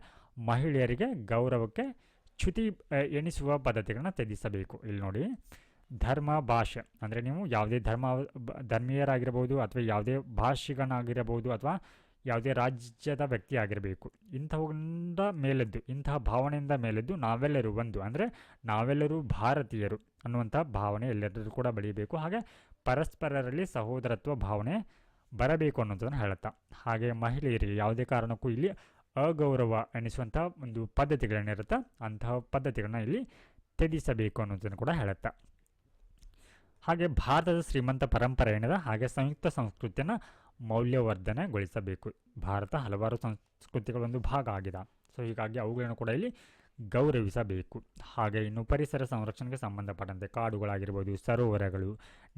ಮಹಿಳೆಯರಿಗೆ ಗೌರವಕ್ಕೆ ಚ್ಯುತಿ ಎಣಿಸುವ ಪದ್ಧತಿಗಳನ್ನ ತ್ಯಜಿಸಬೇಕು. ಇಲ್ಲಿ ನೋಡಿ, ಧರ್ಮ, ಭಾಷೆ ಅಂದರೆ ನೀವು ಯಾವುದೇ ಧರ್ಮೀಯರಾಗಿರ್ಬೋದು ಅಥವಾ ಯಾವುದೇ ಭಾಷಿಗನಾಗಿರಬಹುದು ಅಥವಾ ಯಾವುದೇ ರಾಜ್ಯದ ವ್ಯಕ್ತಿ ಆಗಿರಬೇಕು. ಇಂತಹ ಭಾವನೆಯಿಂದ ಮೇಲೆದ್ದು ನಾವೆಲ್ಲರೂ ಒಂದು, ಅಂದರೆ ನಾವೆಲ್ಲರೂ ಭಾರತೀಯರು ಅನ್ನುವಂಥ ಭಾವನೆ ಎಲ್ಲರೂ ಕೂಡ ಬೆಳೆಯಬೇಕು. ಹಾಗೆ ಪರಸ್ಪರರಲ್ಲಿ ಸಹೋದರತ್ವ ಭಾವನೆ ಬರಬೇಕು ಅನ್ನೋದನ್ನು ಹೇಳುತ್ತಾ. ಹಾಗೆ ಮಹಿಳೆಯರಿಗೆ ಯಾವುದೇ ಕಾರಣಕ್ಕೂ ಇಲ್ಲಿ ಅಗೌರವ ಎನಿಸುವಂಥ ಒಂದು ಪದ್ಧತಿಗಳೇನಿರುತ್ತೆ ಅಂತಹ ಪದ್ಧತಿಗಳನ್ನ ಇಲ್ಲಿ ತ್ಯಜಿಸಬೇಕು ಅನ್ನೋದನ್ನು ಕೂಡ ಹೇಳುತ್ತಾ. ಹಾಗೆ ಭಾರತದ ಶ್ರೀಮಂತ ಪರಂಪರೆ ಏನಿದೆ ಹಾಗೆ ಸಂಯುಕ್ತ ಸಂಸ್ಕೃತಿಯನ್ನು ಮೌಲ್ಯವರ್ಧನೆಗೊಳಿಸಬೇಕು. ಭಾರತ ಹಲವಾರು ಸಂಸ್ಕೃತಿಗಳ ಒಂದು ಭಾಗ ಆಗಿದೆ. ಸೊ ಹೀಗಾಗಿ ಅವುಗಳನ್ನು ಕೂಡ ಇಲ್ಲಿ ಗೌರವಿಸಬೇಕು. ಹಾಗೆ ಇನ್ನು ಪರಿಸರ ಸಂರಕ್ಷಣೆಗೆ ಸಂಬಂಧಪಟ್ಟಂತೆ ಕಾಡುಗಳಾಗಿರ್ಬೋದು, ಸರೋವರಗಳು,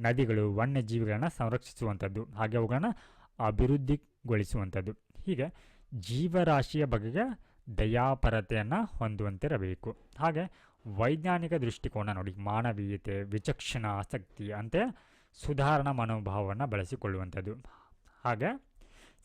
ನದಿಗಳು, ವನ್ಯಜೀವಿಗಳನ್ನು ಸಂರಕ್ಷಿಸುವಂಥದ್ದು, ಹಾಗೆ ಅವುಗಳನ್ನು ಅಭಿವೃದ್ಧಿಗೊಳಿಸುವಂಥದ್ದು. ಹೀಗೆ ಜೀವರಾಶಿಯ ಬಗೆಗೆ ದಯಾಪರತೆಯನ್ನು ಹೊಂದುವಂತಿರಬೇಕು. ಹಾಗೆ ವೈಜ್ಞಾನಿಕ ದೃಷ್ಟಿಕೋನ ನೋಡಿ, ಮಾನವೀಯತೆ, ವಿಚಕ್ಷಣ ಆಸಕ್ತಿ ಅಂತೆ ಸುಧಾರಣಾ ಮನೋಭಾವವನ್ನು ಬೆಳೆಸಿಕೊಳ್ಳುವಂಥದ್ದು. ಹಾಗೆ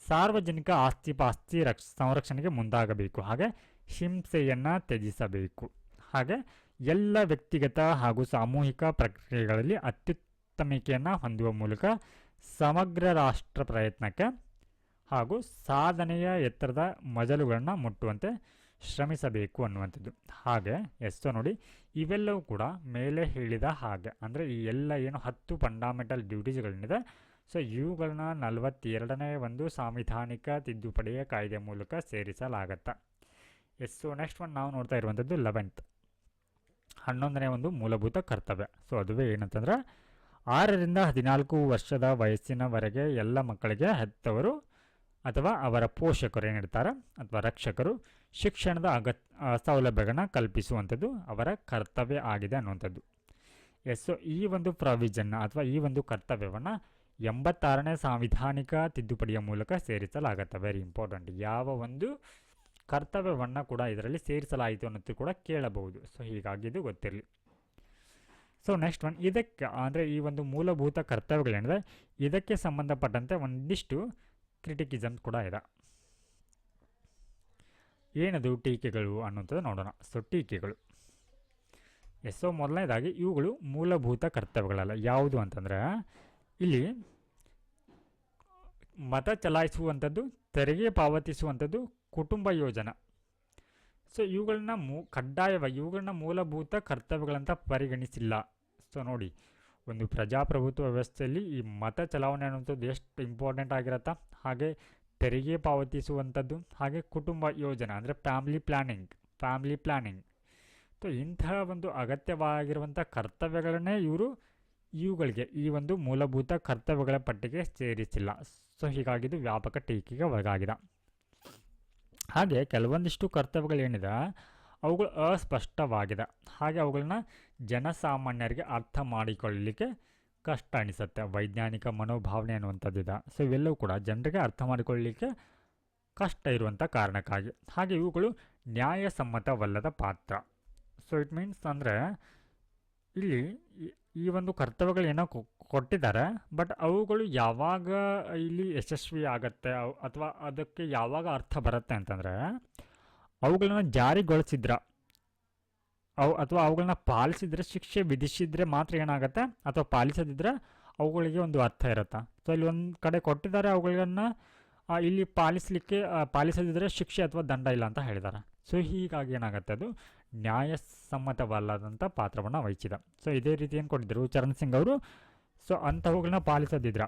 ಸಾರ್ವಜನಿಕ ಆಸ್ತಿ ಪಾಸ್ತಿ ಸಂರಕ್ಷಣೆಗೆ ಮುಂದಾಗಬೇಕು. ಹಾಗೆ ಹಿಂಸೆಯನ್ನು ತ್ಯಜಿಸಬೇಕು. ಹಾಗೆ ಎಲ್ಲ ವ್ಯಕ್ತಿಗತ ಹಾಗೂ ಸಾಮೂಹಿಕ ಪ್ರಕ್ರಿಯೆಗಳಲ್ಲಿ ಅತ್ಯುತ್ತಮಿಕೆಯನ್ನು ಹೊಂದುವ ಮೂಲಕ ಸಮಗ್ರ ರಾಷ್ಟ್ರ ಪ್ರಯತ್ನಕ್ಕೆ ಹಾಗೂ ಸಾಧನೆಯ ಎತ್ತರದ ಮಜಲುಗಳನ್ನು ಮುಟ್ಟುವಂತೆ ಶ್ರಮಿಸಬೇಕು ಅನ್ನುವಂಥದ್ದು. ಹಾಗೆ ಎಷ್ಟೋ ನೋಡಿ, ಇವೆಲ್ಲವೂ ಕೂಡ ಮೇಲೆ ಹೇಳಿದ ಹಾಗೆ ಅಂದರೆ ಈ ಎಲ್ಲ ಏನು 10 ಫಂಡಮೆಂಟಲ್ ಡ್ಯೂಟೀಸ್ಗಳೇನಿದೆ, ಸೊ ಇವುಗಳನ್ನ 42ನೇ ಒಂದು ಸಾಂವಿಧಾನಿಕ ತಿದ್ದುಪಡಿಯ ಕಾಯ್ದೆ ಮೂಲಕ ಸೇರಿಸಲಾಗತ್ತೆ. ಸೊ ನೆಕ್ಸ್ಟ್ ಒಂದು ನಾವು ನೋಡ್ತಾ ಇರುವಂಥದ್ದು 11ನೇ ಒಂದು ಮೂಲಭೂತ ಕರ್ತವ್ಯ. ಸೊ ಅದುವೇ ಏನಂತಂದ್ರೆ 6 ರಿಂದ 14 ವರ್ಷದ ವಯಸ್ಸಿನವರೆಗೆ ಎಲ್ಲ ಮಕ್ಕಳಿಗೆ ಹೆತ್ತವರು ಅಥವಾ ಅವರ ಪೋಷಕರು ಏನಿರ್ತಾರೆ ಅಥವಾ ರಕ್ಷಕರು ಶಿಕ್ಷಣದ ಸೌಲಭ್ಯಗಳನ್ನ ಕಲ್ಪಿಸುವಂಥದ್ದು ಅವರ ಕರ್ತವ್ಯ ಆಗಿದೆ ಅನ್ನುವಂಥದ್ದು. ಸೊ ಈ ಒಂದು ಪ್ರಾವಿಷನ್ನ ಅಥವಾ ಈ ಒಂದು ಕರ್ತವ್ಯವನ್ನು 86ನೇ ಸಾಂವಿಧಾನಿಕ ತಿದ್ದುಪಡಿಯ ಮೂಲಕ ಸೇರಿಸಲಾಗುತ್ತೆ. Very important. ಯಾವ ಒಂದು ಕರ್ತವ್ಯವನ್ನು ಕೂಡ ಇದರಲ್ಲಿ ಸೇರಿಸಲಾಯಿತು ಅನ್ನೋದು ಕೂಡ ಕೇಳಬಹುದು. ಸೊ ಹೀಗಾಗಿ ಇದು ಗೊತ್ತಿರಲಿ. ಸೊ ನೆಕ್ಸ್ಟ್ ಒನ್, ಇದಕ್ಕೆ ಅಂದರೆ ಈ ಒಂದು ಮೂಲಭೂತ ಕರ್ತವ್ಯಗಳೇನಿದೆ ಇದಕ್ಕೆ ಸಂಬಂಧಪಟ್ಟಂತೆ ಒಂದಿಷ್ಟು ಕ್ರಿಟಿಕಿಸಮ್ ಕೂಡ ಇದೆ. ಏನದು ಟೀಕೆಗಳು ಅನ್ನೋಂಥದ್ದು ನೋಡೋಣ. ಸೊ ಟೀಕೆಗಳು. ಸೊ ಮೊದಲನೇದಾಗಿ ಇವುಗಳು ಮೂಲಭೂತ ಕರ್ತವ್ಯಗಳಲ್ಲ. ಯಾವುದು ಅಂತಂದರೆ ಇಲ್ಲಿ ಮತ ಚಲಾಯಿಸುವಂಥದ್ದು, ತೆರಿಗೆ ಪಾವತಿಸುವಂಥದ್ದು, ಕುಟುಂಬ ಯೋಜನಾ. ಸೊ ಇವುಗಳನ್ನ ಕಡ್ಡಾಯವಾಗಿ ಇವುಗಳನ್ನ ಮೂಲಭೂತ ಕರ್ತವ್ಯಗಳಂತ ಪರಿಗಣಿಸಿಲ್ಲ. ಸೊ ನೋಡಿ, ಒಂದು ಪ್ರಜಾಪ್ರಭುತ್ವ ವ್ಯವಸ್ಥೆಯಲ್ಲಿ ಈ ಮತ ಚಲಾವಣೆ ಅನ್ನುವಂಥದ್ದು ಎಷ್ಟು ಇಂಪಾರ್ಟೆಂಟ್ ಆಗಿರತ್ತಾ. ಹಾಗೆ ತೆರಿಗೆ ಪಾವತಿಸುವಂಥದ್ದು, ಹಾಗೆ ಕುಟುಂಬ ಯೋಜನೆ ಅಂದರೆ ಫ್ಯಾಮಿಲಿ ಪ್ಲ್ಯಾನಿಂಗ್. ಸೊ ಇಂತಹ ಒಂದು ಅಗತ್ಯವಾಗಿರುವಂಥ ಕರ್ತವ್ಯಗಳನ್ನೇ ಇವುಗಳಿಗೆ ಈ ಒಂದು ಮೂಲಭೂತ ಕರ್ತವ್ಯಗಳ ಪಟ್ಟಿಗೆ ಸೇರಿಸಿಲ್ಲ. ಸೊ ಹೀಗಾಗಿದ್ದು ವ್ಯಾಪಕ ಟೀಕೆಗೆ ಒಳಗಾಗಿದೆ. ಹಾಗೆ ಕೆಲವೊಂದಿಷ್ಟು ಕರ್ತವ್ಯಗಳೇನಿದೆ ಅವುಗಳು ಅಸ್ಪಷ್ಟವಾಗಿದೆ. ಹಾಗೆ ಅವುಗಳನ್ನ ಜನಸಾಮಾನ್ಯರಿಗೆ ಅರ್ಥ ಮಾಡಿಕೊಳ್ಳಲಿಕ್ಕೆ ಕಷ್ಟ ಅನಿಸುತ್ತೆ. ವೈಜ್ಞಾನಿಕ ಮನೋಭಾವನೆ ಅನ್ನುವಂಥದ್ದಿದೆ. ಸೊ ಇವೆಲ್ಲವೂ ಕೂಡ ಜನರಿಗೆ ಅರ್ಥ ಮಾಡಿಕೊಳ್ಳಲಿಕ್ಕೆ ಕಷ್ಟ ಇರುವಂಥ ಕಾರಣಕ್ಕಾಗಿ. ಹಾಗೆ ಇವುಗಳು ನ್ಯಾಯಸಮ್ಮತವಲ್ಲದ ಪಾತ್ರ. ಸೊ ಇಟ್ ಮೀನ್ಸ್ ಅಂದರೆ ಇಲ್ಲಿ ಈ ಒಂದು ಕರ್ತವ್ಯಗಳು ಏನೋ ಕೊಟ್ಟಿದ್ದಾರೆ, ಬಟ್ ಅವುಗಳು ಯಾವಾಗ ಇಲ್ಲಿ ಯಶಸ್ವಿ ಆಗತ್ತೆ ಅಥವಾ ಅದಕ್ಕೆ ಯಾವಾಗ ಅರ್ಥ ಬರುತ್ತೆ ಅಂತಂದರೆ ಅವುಗಳನ್ನ ಜಾರಿಗೊಳಿಸಿದ್ರ ಅಥವಾ ಅವುಗಳನ್ನ ಪಾಲಿಸಿದರೆ, ಶಿಕ್ಷೆ ವಿಧಿಸಿದರೆ ಮಾತ್ರ ಏನಾಗುತ್ತೆ, ಅಥವಾ ಪಾಲಿಸದಿದ್ದರೆ ಅವುಗಳಿಗೆ ಒಂದು ಅರ್ಥ ಇರುತ್ತೆ. ಸೊ ಇಲ್ಲಿ ಒಂದು ಕಡೆ ಕೊಟ್ಟಿದ್ದಾರೆ, ಅವುಗಳನ್ನ ಇಲ್ಲಿ ಪಾಲಿಸದಿದ್ದರೆ ಶಿಕ್ಷೆ ಅಥವಾ ದಂಡ ಇಲ್ಲ ಅಂತ ಹೇಳಿದ್ದಾರೆ. ಸೊ ಹೀಗಾಗಿ ಏನಾಗುತ್ತೆ, ಅದು ನ್ಯಾಯಸಮ್ಮತವಲ್ಲದಂಥ ಪಾತ್ರವನ್ನು ವಹಿಸಿದ. ಸೊ ಇದೇ ರೀತಿ ಏನು ಕೊಟ್ಟಿದ್ದರು ಚರಣ್ ಸಿಂಗ್ ಅವರು. ಸೊ ಅಂಥವುಗಳನ್ನ ಪಾಲಿಸದಿದ್ರ,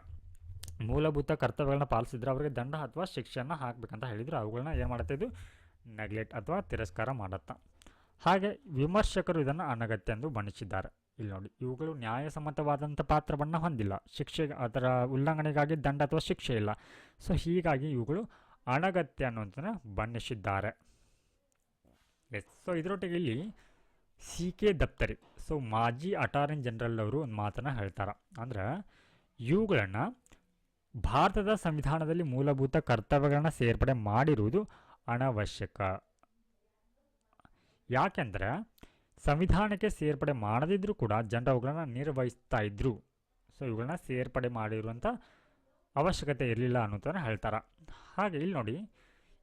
ಮೂಲಭೂತ ಕರ್ತವ್ಯಗಳನ್ನ ಪಾಲಿಸಿದ್ರೆ ಅವರಿಗೆ ದಂಡ ಅಥವಾ ಶಿಕ್ಷೆಯನ್ನು ಹಾಕಬೇಕಂತ ಹೇಳಿದರು. ಅವುಗಳನ್ನ ಏನು ಮಾಡುತ್ತೆ, ಇದು ನೆಗ್ಲೆಕ್ಟ್ ಅಥವಾ ತಿರಸ್ಕಾರ ಮಾಡುತ್ತಾ. ಹಾಗೆ ವಿಮರ್ಶಕರು ಇದನ್ನು ಅನಗತ್ಯ ಎಂದು ಬಣ್ಣಿಸಿದ್ದಾರೆ. ಇಲ್ಲಿ ನೋಡಿ, ಇವುಗಳು ನ್ಯಾಯಸಮ್ಮತವಾದಂಥ ಪಾತ್ರವನ್ನು ಹೊಂದಿಲ್ಲ, ಶಿಕ್ಷೆಗೆ ಅದರ ಉಲ್ಲಂಘನೆಗಾಗಿ ದಂಡ ಅಥವಾ ಶಿಕ್ಷೆ ಇಲ್ಲ. ಸೊ ಹೀಗಾಗಿ ಇವುಗಳು ಅನಗತ್ಯ ಅನ್ನುವಂಥನ್ನು ಬಣ್ಣಿಸಿದ್ದಾರೆ. ಎಸ್. ಸೊ ಇದರೊಟ್ಟಿಗೆ ಇಲ್ಲಿ CK ದಫ್ತರಿ, ಸೊ ಮಾಜಿ ಅಟಾರ್ನಿ ಜನರಲ್ ಅವರು ಒಂದು ಮಾತನ್ನು ಹೇಳ್ತಾರೆ. ಅಂದ್ರೆ ಇವುಗಳನ್ನು ಭಾರತದ ಸಂವಿಧಾನದಲ್ಲಿ ಮೂಲಭೂತ ಕರ್ತವ್ಯಗಳನ್ನ ಸೇರ್ಪಡೆ ಮಾಡಿರುವುದು ಅನವಶ್ಯಕ. ಯಾಕೆಂದರೆ ಸಂವಿಧಾನಕ್ಕೆ ಸೇರ್ಪಡೆ ಮಾಡದಿದ್ದರೂ ಕೂಡ ಜನರು ಅವುಗಳನ್ನು ನಿರ್ವಹಿಸ್ತಾ ಇದ್ರು. ಸೊ ಇವುಗಳನ್ನ ಸೇರ್ಪಡೆ ಮಾಡಿರುವಂಥ ಅವಶ್ಯಕತೆ ಇರಲಿಲ್ಲ ಅನ್ನೋದನ್ನು ಹೇಳ್ತಾರೆ. ಹಾಗೆ ಇಲ್ಲಿ ನೋಡಿ,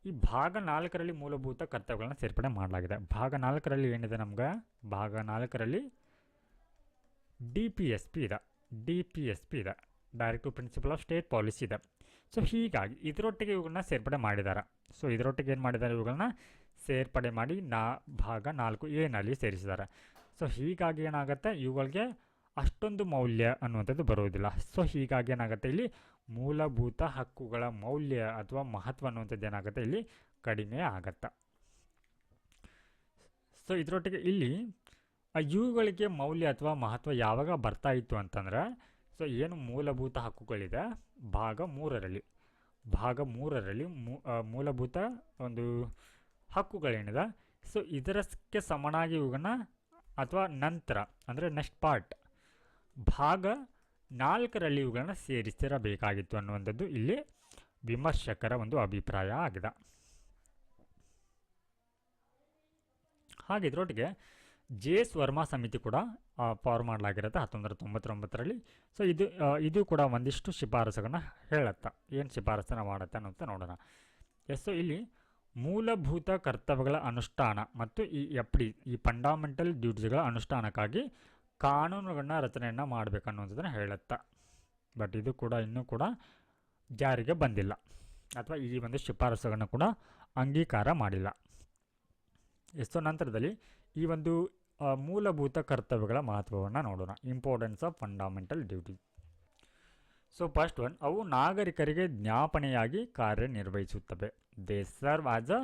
ಈ ಭಾಗ 4ರಲ್ಲಿ ಮೂಲಭೂತ ಕರ್ತವ್ಯಗಳನ್ನ ಸೇರ್ಪಡೆ ಮಾಡಲಾಗಿದೆ. ಭಾಗ 4ರಲ್ಲಿ ಏನಿದೆ ನಮ್ಗೆ, ಭಾಗ 4ರಲ್ಲಿ DPSP ಇದೆ, directive principle of state policy ಇದೆ. ಸೊ ಹೀಗಾಗಿ ಇದರೊಟ್ಟಿಗೆ ಇವುಗಳನ್ನ ಸೇರ್ಪಡೆ ಮಾಡಿದ್ದಾರೆ. ಸೊ ಇದರೊಟ್ಟಿಗೆ ಏನು ಮಾಡಿದ್ದಾರೆ, ಇವುಗಳನ್ನ ಸೇರ್ಪಡೆ ಮಾಡಿ ಭಾಗ 4A ಸೇರಿಸಿದ್ದಾರೆ. ಸೊ ಹೀಗಾಗಿ ಏನಾಗುತ್ತೆ, ಇವುಗಳಿಗೆ ಅಷ್ಟೊಂದು ಮೌಲ್ಯ ಅನ್ನುವಂಥದ್ದು ಬರುವುದಿಲ್ಲ. ಸೊ ಹೀಗಾಗಿ ಏನಾಗುತ್ತೆ, ಇಲ್ಲಿ ಮೂಲಭೂತ ಹಕ್ಕುಗಳ ಮೌಲ್ಯ ಅಥವಾ ಮಹತ್ವ ಅನ್ನುವಂಥದ್ದು ಏನಾಗುತ್ತೆ, ಇಲ್ಲಿ ಕಡಿಮೆ ಆಗತ್ತೆ. ಸೊ ಇದರೊಟ್ಟಿಗೆ ಇಲ್ಲಿ ಇವುಗಳಿಗೆ ಮೌಲ್ಯ ಅಥವಾ ಮಹತ್ವ ಯಾವಾಗ ಬರ್ತಾ ಇತ್ತು ಅಂತಂದರೆ, ಸೊ ಏನು ಮೂಲಭೂತ ಹಕ್ಕುಗಳಿದೆ ಭಾಗ 3ರಲ್ಲಿ ಮೂಲಭೂತ ಒಂದು ಹಕ್ಕುಗಳೇನಿದೆ, ಸೊ ಇದರಕ್ಕೆ ಸಮನಾಗಿ ಇವುಗಳನ್ನ ಅಥವಾ ನಂತರ ಅಂದರೆ ನೆಕ್ಸ್ಟ್ ಪಾರ್ಟ್ ಭಾಗ 4ರಲ್ಲಿ ಇವುಗಳನ್ನ ಸೇರಿಸಿರಬೇಕಾಗಿತ್ತು ಅನ್ನುವಂಥದ್ದು ಇಲ್ಲಿ ವಿಮರ್ಶಕರ ಒಂದು ಅಭಿಪ್ರಾಯ ಆಗಿದೆ. ಹಾಗೆ ಇದರೊಟ್ಟಿಗೆ ಜೆ.ಎಸ್. ವರ್ಮಾ ಸಮಿತಿ ಕೂಡ ಫಾರ್ಮ್ ಮಾಡಲಾಗಿರುತ್ತೆ 1999ರಲ್ಲಿ. ಸೊ ಇದು ಕೂಡ ಒಂದಿಷ್ಟು ಶಿಫಾರಸುಗಳನ್ನ ಹೇಳುತ್ತೆ, ಏನು ಶಿಫಾರಸನ್ನು ಮಾಡುತ್ತೆ ಅನ್ನೋಂಥ ನೋಡೋಣ. ಸೊ ಇಲ್ಲಿ ಮೂಲಭೂತ ಕರ್ತವ್ಯಗಳ ಅನುಷ್ಠಾನ ಮತ್ತು ಈ ಫಂಡಮೆಂಟಲ್ ಡ್ಯೂಟೀಸ್ಗಳ ಅನುಷ್ಠಾನಕ್ಕಾಗಿ ಕಾನೂನುಗಳನ್ನ ರಚನೆಯನ್ನು ಮಾಡಬೇಕನ್ನುವಂಥದ್ದನ್ನು ಹೇಳುತ್ತೆ. ಬಟ್ ಇದು ಕೂಡ ಇನ್ನೂ ಕೂಡ ಜಾರಿಗೆ ಬಂದಿಲ್ಲ, ಅಥವಾ ಈ ಒಂದು ಶಿಫಾರಸುಗಳನ್ನು ಕೂಡ ಅಂಗೀಕಾರ ಮಾಡಿಲ್ಲ. ಎಷ್ಟೋ ನಂತರದಲ್ಲಿ ಈ ಒಂದು ಮೂಲಭೂತ ಕರ್ತವ್ಯಗಳ ಮಹತ್ವವನ್ನು ನೋಡೋಣ. Importance of fundamental duty. So first one, ಅವು ನಾಗರಿಕರಿಗೆ ಜ್ಞಾಪನೆಯಾಗಿ ಕಾರ್ಯನಿರ್ವಹಿಸುತ್ತವೆ. They serve as a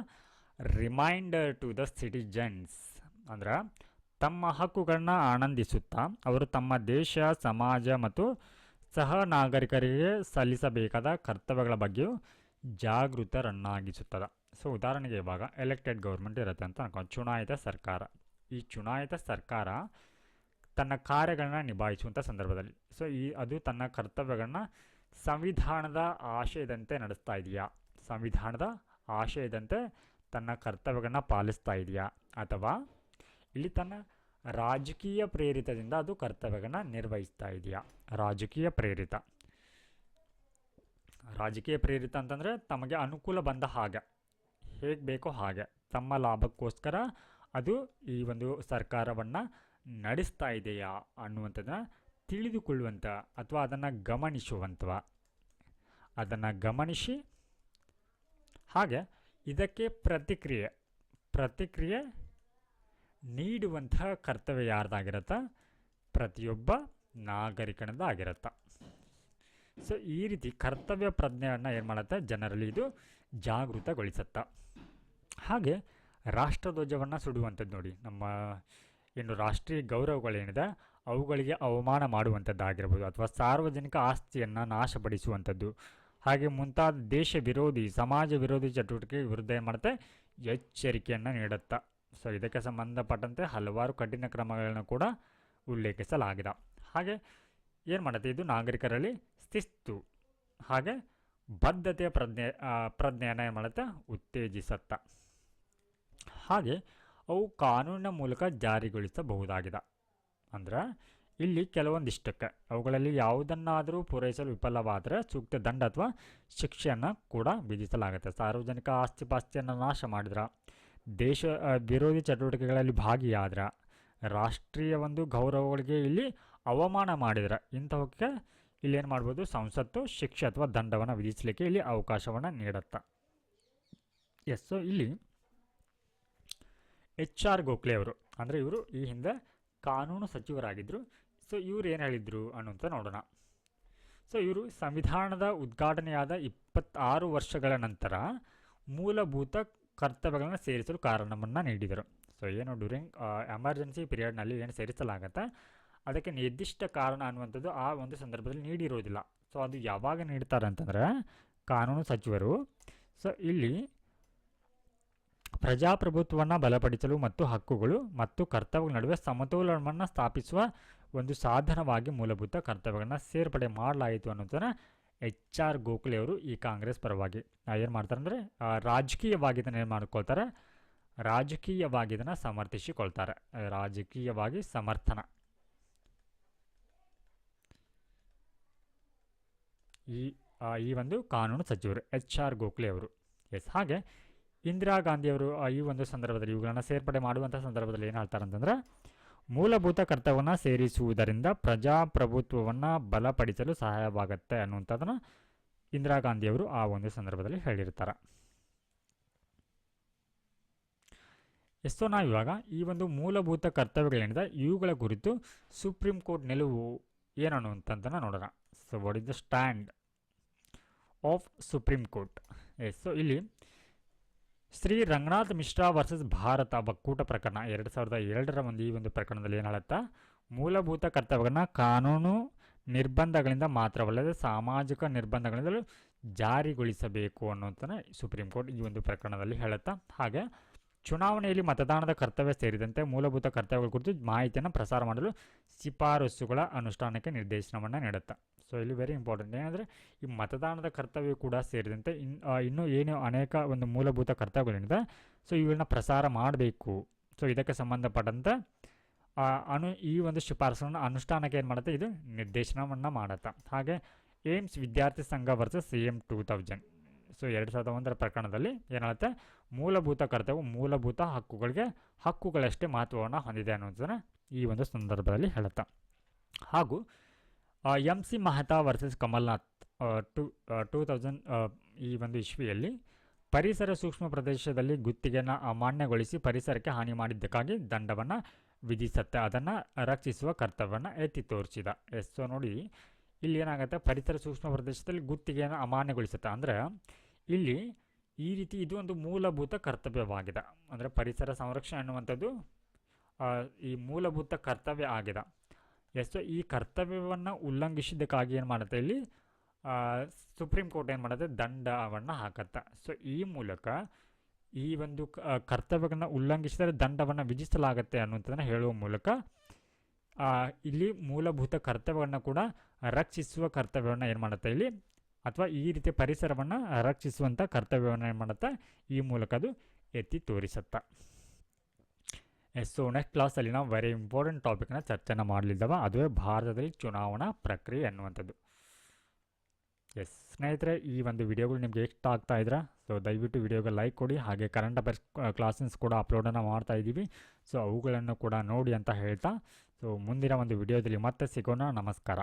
reminder to the citizens. ಅಂದ್ರೆ ತಮ್ಮ ಹಕ್ಕುಗಳನ್ನ ಆನಂದಿಸುತ್ತಾ ಅವರು ತಮ್ಮ ದೇಶ, ಸಮಾಜ ಮತ್ತು ಸಹ ನಾಗರಿಕರಿಗೆ ಸಲ್ಲಿಸಬೇಕಾದ ಕರ್ತವ್ಯಗಳ ಬಗ್ಗೆಯೂ ಜಾಗೃತರನ್ನಾಗಿಸುತ್ತದೆ. ಸೊ ಉದಾಹರಣೆಗೆ ಇವಾಗ ಎಲೆಕ್ಟೆಡ್ ಗೌರ್ಮೆಂಟ್ ಇರುತ್ತೆ ಅಂತ ಅನ್ಕೊಂಡು, ಚುನಾಯಿತ ಸರ್ಕಾರ. ಈ ಚುನಾಯಿತ ಸರ್ಕಾರ ತನ್ನ ಕಾರ್ಯಗಳನ್ನ ನಿಭಾಯಿಸುವಂಥ ಸಂದರ್ಭದಲ್ಲಿ ಅದು ತನ್ನ ಕರ್ತವ್ಯಗಳನ್ನ ಸಂವಿಧಾನದ ಆಶಯದಂತೆ ನಡೆಸ್ತಾ ಇದೆಯಾ, ಸಂವಿಧಾನದ ಆಶಯದಂತೆ ತನ್ನ ಕರ್ತವ್ಯಗಳನ್ನ ಪಾಲಿಸ್ತಾ ಇದೆಯಾ, ಅಥವಾ ಇಲ್ಲಿ ತನ್ನ ರಾಜಕೀಯ ಪ್ರೇರಿತದಿಂದ ಅದು ಕರ್ತವ್ಯಗಳನ್ನ ನಿರ್ವಹಿಸ್ತಾ ಇದೆಯಾ. ರಾಜಕೀಯ ಪ್ರೇರಿತ ಅಂತಂದರೆ ತಮಗೆ ಅನುಕೂಲ ಬಂದ ಹಾಗೆ, ಹೇಗೆ ಬೇಕೋ ಹಾಗೆ, ತಮ್ಮ ಲಾಭಕ್ಕೋಸ್ಕರ ಅದು ಈ ಒಂದು ಸರ್ಕಾರವನ್ನು ನಡೆಸ್ತಾ ಇದೆಯಾ ಅನ್ನುವಂಥದ್ದನ್ನ ತಿಳಿದುಕೊಳ್ಳುವಂಥ, ಅಥವಾ ಅದನ್ನು ಗಮನಿಸಿ ಹಾಗೆ ಇದಕ್ಕೆ ಪ್ರತಿಕ್ರಿಯೆ ನೀಡುವಂತಹ ಕರ್ತವ್ಯ ಯಾರ್ದಾಗಿರತ್ತ, ಪ್ರತಿಯೊಬ್ಬ ನಾಗರಿಕನದಾಗಿರತ್ತ. ಸೊ ಈ ರೀತಿ ಕರ್ತವ್ಯ ಪ್ರಜ್ಞೆಯನ್ನು ಏನು ಮಾಡುತ್ತೆ, ಜನರಲ್ಲಿ ಇದು ಜಾಗೃತಗೊಳಿಸುತ್ತೆ. ಹಾಗೆ ರಾಷ್ಟ್ರಧ್ವಜವನ್ನು ಸುಡುವಂಥದ್ದು ನೋಡಿ, ನಮ್ಮ ಏನು ರಾಷ್ಟ್ರೀಯ ಗೌರವಗಳೇನಿದೆ ಅವುಗಳಿಗೆ ಅವಮಾನ ಮಾಡುವಂಥದ್ದಾಗಿರ್ಬೋದು, ಅಥವಾ ಸಾರ್ವಜನಿಕ ಆಸ್ತಿಯನ್ನು ನಾಶಪಡಿಸುವಂಥದ್ದು, ಹಾಗೆ ಮುಂತಾದ ದೇಶ ವಿರೋಧಿ, ಸಮಾಜ ವಿರೋಧಿ ಚಟುವಟಿಕೆ ವಿರುದ್ಧ ಏನು ಮಾಡುತ್ತೆ, ಎಚ್ಚರಿಕೆಯನ್ನು ನೀಡುತ್ತೆ. ಸೊ ಇದಕ್ಕೆ ಸಂಬಂಧಪಟ್ಟಂತೆ ಹಲವಾರು ಕಠಿಣ ಕ್ರಮಗಳನ್ನು ಕೂಡ ಉಲ್ಲೇಖಿಸಲಾಗಿದೆ. ಹಾಗೆ ಏನು ಮಾಡುತ್ತೆ, ಇದು ನಾಗರಿಕರಲ್ಲಿ ಶಿಸ್ತು ಹಾಗೆ ಬದ್ಧತೆಯ ಪ್ರಜ್ಞೆಯನ್ನು ಏನು ಮಾಡುತ್ತೆ, ಉತ್ತೇಜಿಸುತ್ತೆ. ಹಾಗೆ ಅವು ಕಾನೂನಿನ ಮೂಲಕ ಜಾರಿಗೊಳಿಸಬಹುದಾಗಿದೆ. ಅಂದರೆ ಇಲ್ಲಿ ಕೆಲವೊಂದಿಷ್ಟಕ್ಕೆ ಅವುಗಳಲ್ಲಿ ಯಾವುದನ್ನಾದರೂ ಪೂರೈಸಲು ವಿಫಲವಾದರೆ ಸೂಕ್ತ ದಂಡ ಅಥವಾ ಶಿಕ್ಷೆಯನ್ನು ಕೂಡ ವಿಧಿಸಲಾಗುತ್ತೆ. ಸಾರ್ವಜನಿಕ ಆಸ್ತಿಪಾಸ್ತಿಯನ್ನು ನಾಶ ಮಾಡಿದ್ರೆ, ದೇಶ ವಿರೋಧಿ ಚಟುವಟಿಕೆಗಳಲ್ಲಿ ಭಾಗಿಯಾದ್ರೆ, ರಾಷ್ಟ್ರೀಯ ಒಂದು ಗೌರವಗಳಿಗೆ ಇಲ್ಲಿ ಅವಮಾನ ಮಾಡಿದರೆ, ಇಂಥವಕ್ಕೆ ಇಲ್ಲಿ ಏನು ಮಾಡ್ಬೋದು, ಸಂಸತ್ತು ಶಿಕ್ಷೆ ಅಥವಾ ದಂಡವನ್ನು ವಿಧಿಸಲಿಕ್ಕೆ ಇಲ್ಲಿ ಅವಕಾಶವನ್ನು ನೀಡುತ್ತೆ. ಸೊ ಇಲ್ಲಿ HR ಗೋಖಲೆ ಅವರು, ಅಂದರೆ ಇವರು ಈ ಹಿಂದೆ ಕಾನೂನು ಸಚಿವರಾಗಿದ್ದರು. ಸೊ ಇವರು ಏನು ಹೇಳಿದರು ಅನ್ನುವಂಥ ನೋಡೋಣ. ಸೊ ಇವರು ಸಂವಿಧಾನದ ಉದ್ಘಾಟನೆಯಾದ 26 ವರ್ಷಗಳ ನಂತರ ಮೂಲಭೂತ ಕರ್ತವ್ಯಗಳನ್ನು ಸೇರಿಸಲು ಕಾರಣವನ್ನು ನೀಡಿದರು. ಸೊ ಏನು ಡ್ಯೂರಿಂಗ್ ಎಮರ್ಜೆನ್ಸಿ ಪೀರಿಯಡ್ನಲ್ಲಿ ಏನು ಸೇರಿಸಲಾಗತ್ತೆ ಅದಕ್ಕೆ ನಿರ್ದಿಷ್ಟ ಕಾರಣ ಅನ್ನುವಂಥದ್ದು ಆ ಒಂದು ಸಂದರ್ಭದಲ್ಲಿ ನೀಡಿರೋದಿಲ್ಲ. ಸೊ ಅದು ಯಾವಾಗ ನೀಡ್ತಾರೆ ಅಂತಂದರೆ ಕಾನೂನು ಸಚಿವರು. ಸೊ ಇಲ್ಲಿ ಪ್ರಜಾಪ್ರಭುತ್ವವನ್ನು ಬಲಪಡಿಸಲು ಮತ್ತು ಹಕ್ಕುಗಳು ಮತ್ತು ಕರ್ತವ್ಯಗಳ ನಡುವೆ ಸಮತೋಲನವನ್ನು ಸ್ಥಾಪಿಸುವ ಒಂದು ಸಾಧನವಾಗಿ ಮೂಲಭೂತ ಕರ್ತವ್ಯಗಳನ್ನ ಸೇರ್ಪಡೆ ಮಾಡಲಾಯಿತು ಅನ್ನೋದನ್ನು HR ಗೋಖಲೆ ಅವರು ಈ ಕಾಂಗ್ರೆಸ್ ಪರವಾಗಿ ಏನು ಮಾಡ್ತಾರೆ ಅಂದರೆ ರಾಜಕೀಯವಾಗಿ ಇದನ್ನು ಏನು ಮಾಡ್ಕೊಳ್ತಾರೆ, ರಾಜಕೀಯವಾಗಿ ಇದನ್ನು ಸಮರ್ಥಿಸಿಕೊಳ್ತಾರೆ. ರಾಜಕೀಯವಾಗಿ ಸಮರ್ಥನ ಈ ಒಂದು ಕಾನೂನು ಸಚಿವರು HR ಗೋಖಲೆ ಅವರು. ಹಾಗೆ ಇಂದಿರಾ ಗಾಂಧಿಯವರು ಈ ಒಂದು ಸಂದರ್ಭದಲ್ಲಿ ಇವುಗಳನ್ನು ಸೇರ್ಪಡೆ ಮಾಡುವಂಥ ಸಂದರ್ಭದಲ್ಲಿ ಏನು ಹೇಳ್ತಾರೆ ಅಂತಂದರೆ, ಮೂಲಭೂತ ಕರ್ತವ್ಯವನ್ನು ಸೇರಿಸುವುದರಿಂದ ಪ್ರಜಾಪ್ರಭುತ್ವವನ್ನು ಬಲಪಡಿಸಲು ಸಹಾಯವಾಗುತ್ತೆ ಅನ್ನುವಂಥದ್ದನ್ನು ಇಂದಿರಾ ಗಾಂಧಿಯವರು ಆ ಒಂದು ಸಂದರ್ಭದಲ್ಲಿ ಹೇಳಿರ್ತಾರೆ. ಎಷ್ಟೋ ನಾವು ಇವಾಗ ಈ ಒಂದು ಮೂಲಭೂತ ಕರ್ತವ್ಯಗಳೇನಿದೆ ಇವುಗಳ ಕುರಿತು ಸುಪ್ರೀಂ ಕೋರ್ಟ್ ನಿಲುವು ಏನು ಅನ್ನುವಂಥದ್ದನ್ನು ನೋಡೋಣ. So what is the stand of supreme court. So ಇಲ್ಲಿ ಶ್ರೀ ರಂಗನಾಥ್ ಮಿಶ್ರಾ ವರ್ಸಸ್ ಭಾರತ ಒಕ್ಕೂಟ ಪ್ರಕರಣ 2002ರ ಈ ಒಂದು ಪ್ರಕರಣದಲ್ಲಿ ಏನು ಹೇಳುತ್ತಾ, ಮೂಲಭೂತ ಕರ್ತವ್ಯಗಳನ್ನ ಕಾನೂನು ನಿರ್ಬಂಧಗಳಿಂದ ಮಾತ್ರವಲ್ಲದೆ ಸಾಮಾಜಿಕ ನಿರ್ಬಂಧಗಳಿಂದಲೂ ಜಾರಿಗೊಳಿಸಬೇಕು ಅನ್ನೋಂಥನ್ನ ಸುಪ್ರೀಂ ಕೋರ್ಟ್ ಈ ಒಂದು ಪ್ರಕರಣದಲ್ಲಿ ಹೇಳುತ್ತಾ. ಹಾಗೆ ಚುನಾವಣೆಯಲ್ಲಿ ಮತದಾನದ ಕರ್ತವ್ಯ ಸೇರಿದಂತೆ ಮೂಲಭೂತ ಕರ್ತವ್ಯಗಳ ಕುರಿತು ಮಾಹಿತಿಯನ್ನು ಪ್ರಸಾರ ಮಾಡಲು ಶಿಫಾರಸುಗಳ ಅನುಷ್ಠಾನಕ್ಕೆ ನಿರ್ದೇಶನವನ್ನು ನೀಡುತ್ತೆ. ಸೊ ಇಲ್ಲಿ ವೆರಿ ಇಂಪಾರ್ಟೆಂಟ್ ಏನಂದರೆ ಈ ಮತದಾನದ ಕರ್ತವ್ಯ ಕೂಡ ಸೇರಿದಂತೆ ಇನ್ನೂ ಏನು ಅನೇಕ ಒಂದು ಮೂಲಭೂತ ಕರ್ತವ್ಯಗಳಿಂದ ಸೊ ಇವುಗಳನ್ನ ಪ್ರಸಾರ ಮಾಡಬೇಕು. ಸೊ ಇದಕ್ಕೆ ಸಂಬಂಧಪಟ್ಟಂತೆ ಈ ಒಂದು ಶಿಫಾರಸನ್ನು ಅನುಷ್ಠಾನಕ್ಕೆ ಏನು ಮಾಡುತ್ತೆ, ಇದು ನಿರ್ದೇಶನವನ್ನು ಮಾಡುತ್ತೆ. ಹಾಗೆ ಏಮ್ಸ್ ವಿದ್ಯಾರ್ಥಿ ಸಂಘ ವರ್ಸಸ್ CM 2000. ಸೊ 2001 ಪ್ರಕರಣದಲ್ಲಿ ಏನಾಗುತ್ತೆ, ಮೂಲಭೂತ ಕರ್ತವ್ಯ ಮೂಲಭೂತ ಹಕ್ಕುಗಳಷ್ಟೇ ಮಹತ್ವವನ್ನು ಹೊಂದಿದೆ ಅನ್ನೋದನ್ನು ಈ ಒಂದು ಸಂದರ್ಭದಲ್ಲಿ ಹೇಳುತ್ತೆ. ಹಾಗೂ MC ಮಹತಾ ವರ್ಸಸ್ ಕಮಲ್ನಾಥ್ 2000 ಈ ಒಂದು ಇಸ್ವಿಯಲ್ಲಿ ಪರಿಸರ ಸೂಕ್ಷ್ಮ ಪ್ರದೇಶದಲ್ಲಿ ಗುತ್ತಿಗೆಯನ್ನು ಅಮಾನ್ಯಗೊಳಿಸಿ ಪರಿಸರಕ್ಕೆ ಹಾನಿ ಮಾಡಿದ್ದಕ್ಕಾಗಿ ದಂಡವನ್ನು ವಿಧಿಸುತ್ತೆ. ಅದನ್ನು ರಕ್ಷಿಸುವ ಕರ್ತವ್ಯವನ್ನು ಎತ್ತಿ ತೋರಿಸಿದ. ಸೊ ನೋಡಿ, ಇಲ್ಲಿ ಏನಾಗುತ್ತೆ, ಪರಿಸರ ಸೂಕ್ಷ್ಮ ಪ್ರದೇಶದಲ್ಲಿ ಗುತ್ತಿಗೆಯನ್ನು ಅಮಾನ್ಯಗೊಳಿಸುತ್ತೆ. ಅಂದರೆ ಇಲ್ಲಿ ಈ ರೀತಿ ಇದು ಒಂದು ಮೂಲಭೂತ ಕರ್ತವ್ಯವಾಗಿದೆ. ಅಂದರೆ ಪರಿಸರ ಸಂರಕ್ಷಣೆ ಅನ್ನುವಂಥದ್ದು ಈ ಮೂಲಭೂತ ಕರ್ತವ್ಯ ಆಗಿದೆ. ಸೊ ಈ ಕರ್ತವ್ಯವನ್ನು ಉಲ್ಲಂಘಿಸಿದ್ದಕ್ಕಾಗಿ ಏನು ಮಾಡುತ್ತೆ, ಇಲ್ಲಿ ಸುಪ್ರೀಂ ಕೋರ್ಟ್ ಏನು ಮಾಡುತ್ತೆ, ದಂಡವನ್ನು ಹಾಕತ್ತೆ. ಸೊ ಈ ಮೂಲಕ ಈ ಒಂದು ಕರ್ತವ್ಯವನ್ನು ಉಲ್ಲಂಘಿಸಿದರೆ ದಂಡವನ್ನು ವಿಧಿಸಲಾಗುತ್ತೆ ಅನ್ನುವಂಥದ್ದನ್ನು ಹೇಳುವ ಮೂಲಕ ಇಲ್ಲಿ ಮೂಲಭೂತ ಕರ್ತವ್ಯವನ್ನು ಕೂಡ ರಕ್ಷಿಸುವ ಕರ್ತವ್ಯವನ್ನು ಏನು ಮಾಡುತ್ತೆ ಇಲ್ಲಿ, ಅಥವಾ ಈ ರೀತಿಯ ಪರಿಸರವನ್ನು ರಕ್ಷಿಸುವಂಥ ಕರ್ತವ್ಯವನ್ನು ಏನು ಮಾಡುತ್ತೆ, ಈ ಮೂಲಕ ಅದು ಎತ್ತಿ ತೋರಿಸುತ್ತೆ. ಸೊ ನೆಕ್ಸ್ಟ್ ಕ್ಲಾಸಲ್ಲಿ ನಾವು ವೆರಿ ಇಂಪಾರ್ಟೆಂಟ್ ಟಾಪಿಕ್ನ ಚರ್ಚೆನ ಮಾಡಲಿದ್ದಾವೆ, ಅದುವೇ ಭಾರತದಲ್ಲಿ ಚುನಾವಣಾ ಪ್ರಕ್ರಿಯೆ ಅನ್ನುವಂಥದ್ದು. ಸ್ನೇಹಿತರೆ, ಈ ಒಂದು ವಿಡಿಯೋಗಳು ನಿಮಗೆ ಇಷ್ಟ ಆಗ್ತಾ ಇದ್ರೆ ಸೊ ದಯವಿಟ್ಟು ವಿಡಿಯೋಗೆ ಲೈಕ್ ಕೊಡಿ. ಹಾಗೆ ಕರೆಂಟ್ ಅಫೇರ್ಸ್ ಕ್ಲಾಸಸ್ ಕೂಡ ಅಪ್ಲೋಡನ್ನು ಮಾಡ್ತಾ ಇದ್ದೀವಿ. ಸೊ ಅವುಗಳನ್ನು ಕೂಡ ನೋಡಿ ಅಂತ ಹೇಳ್ತಾ, ಸೊ ಮುಂದಿನ ಒಂದು ವಿಡಿಯೋದಲ್ಲಿ ಮತ್ತೆ ಸಿಗೋಣ. ನಮಸ್ಕಾರ.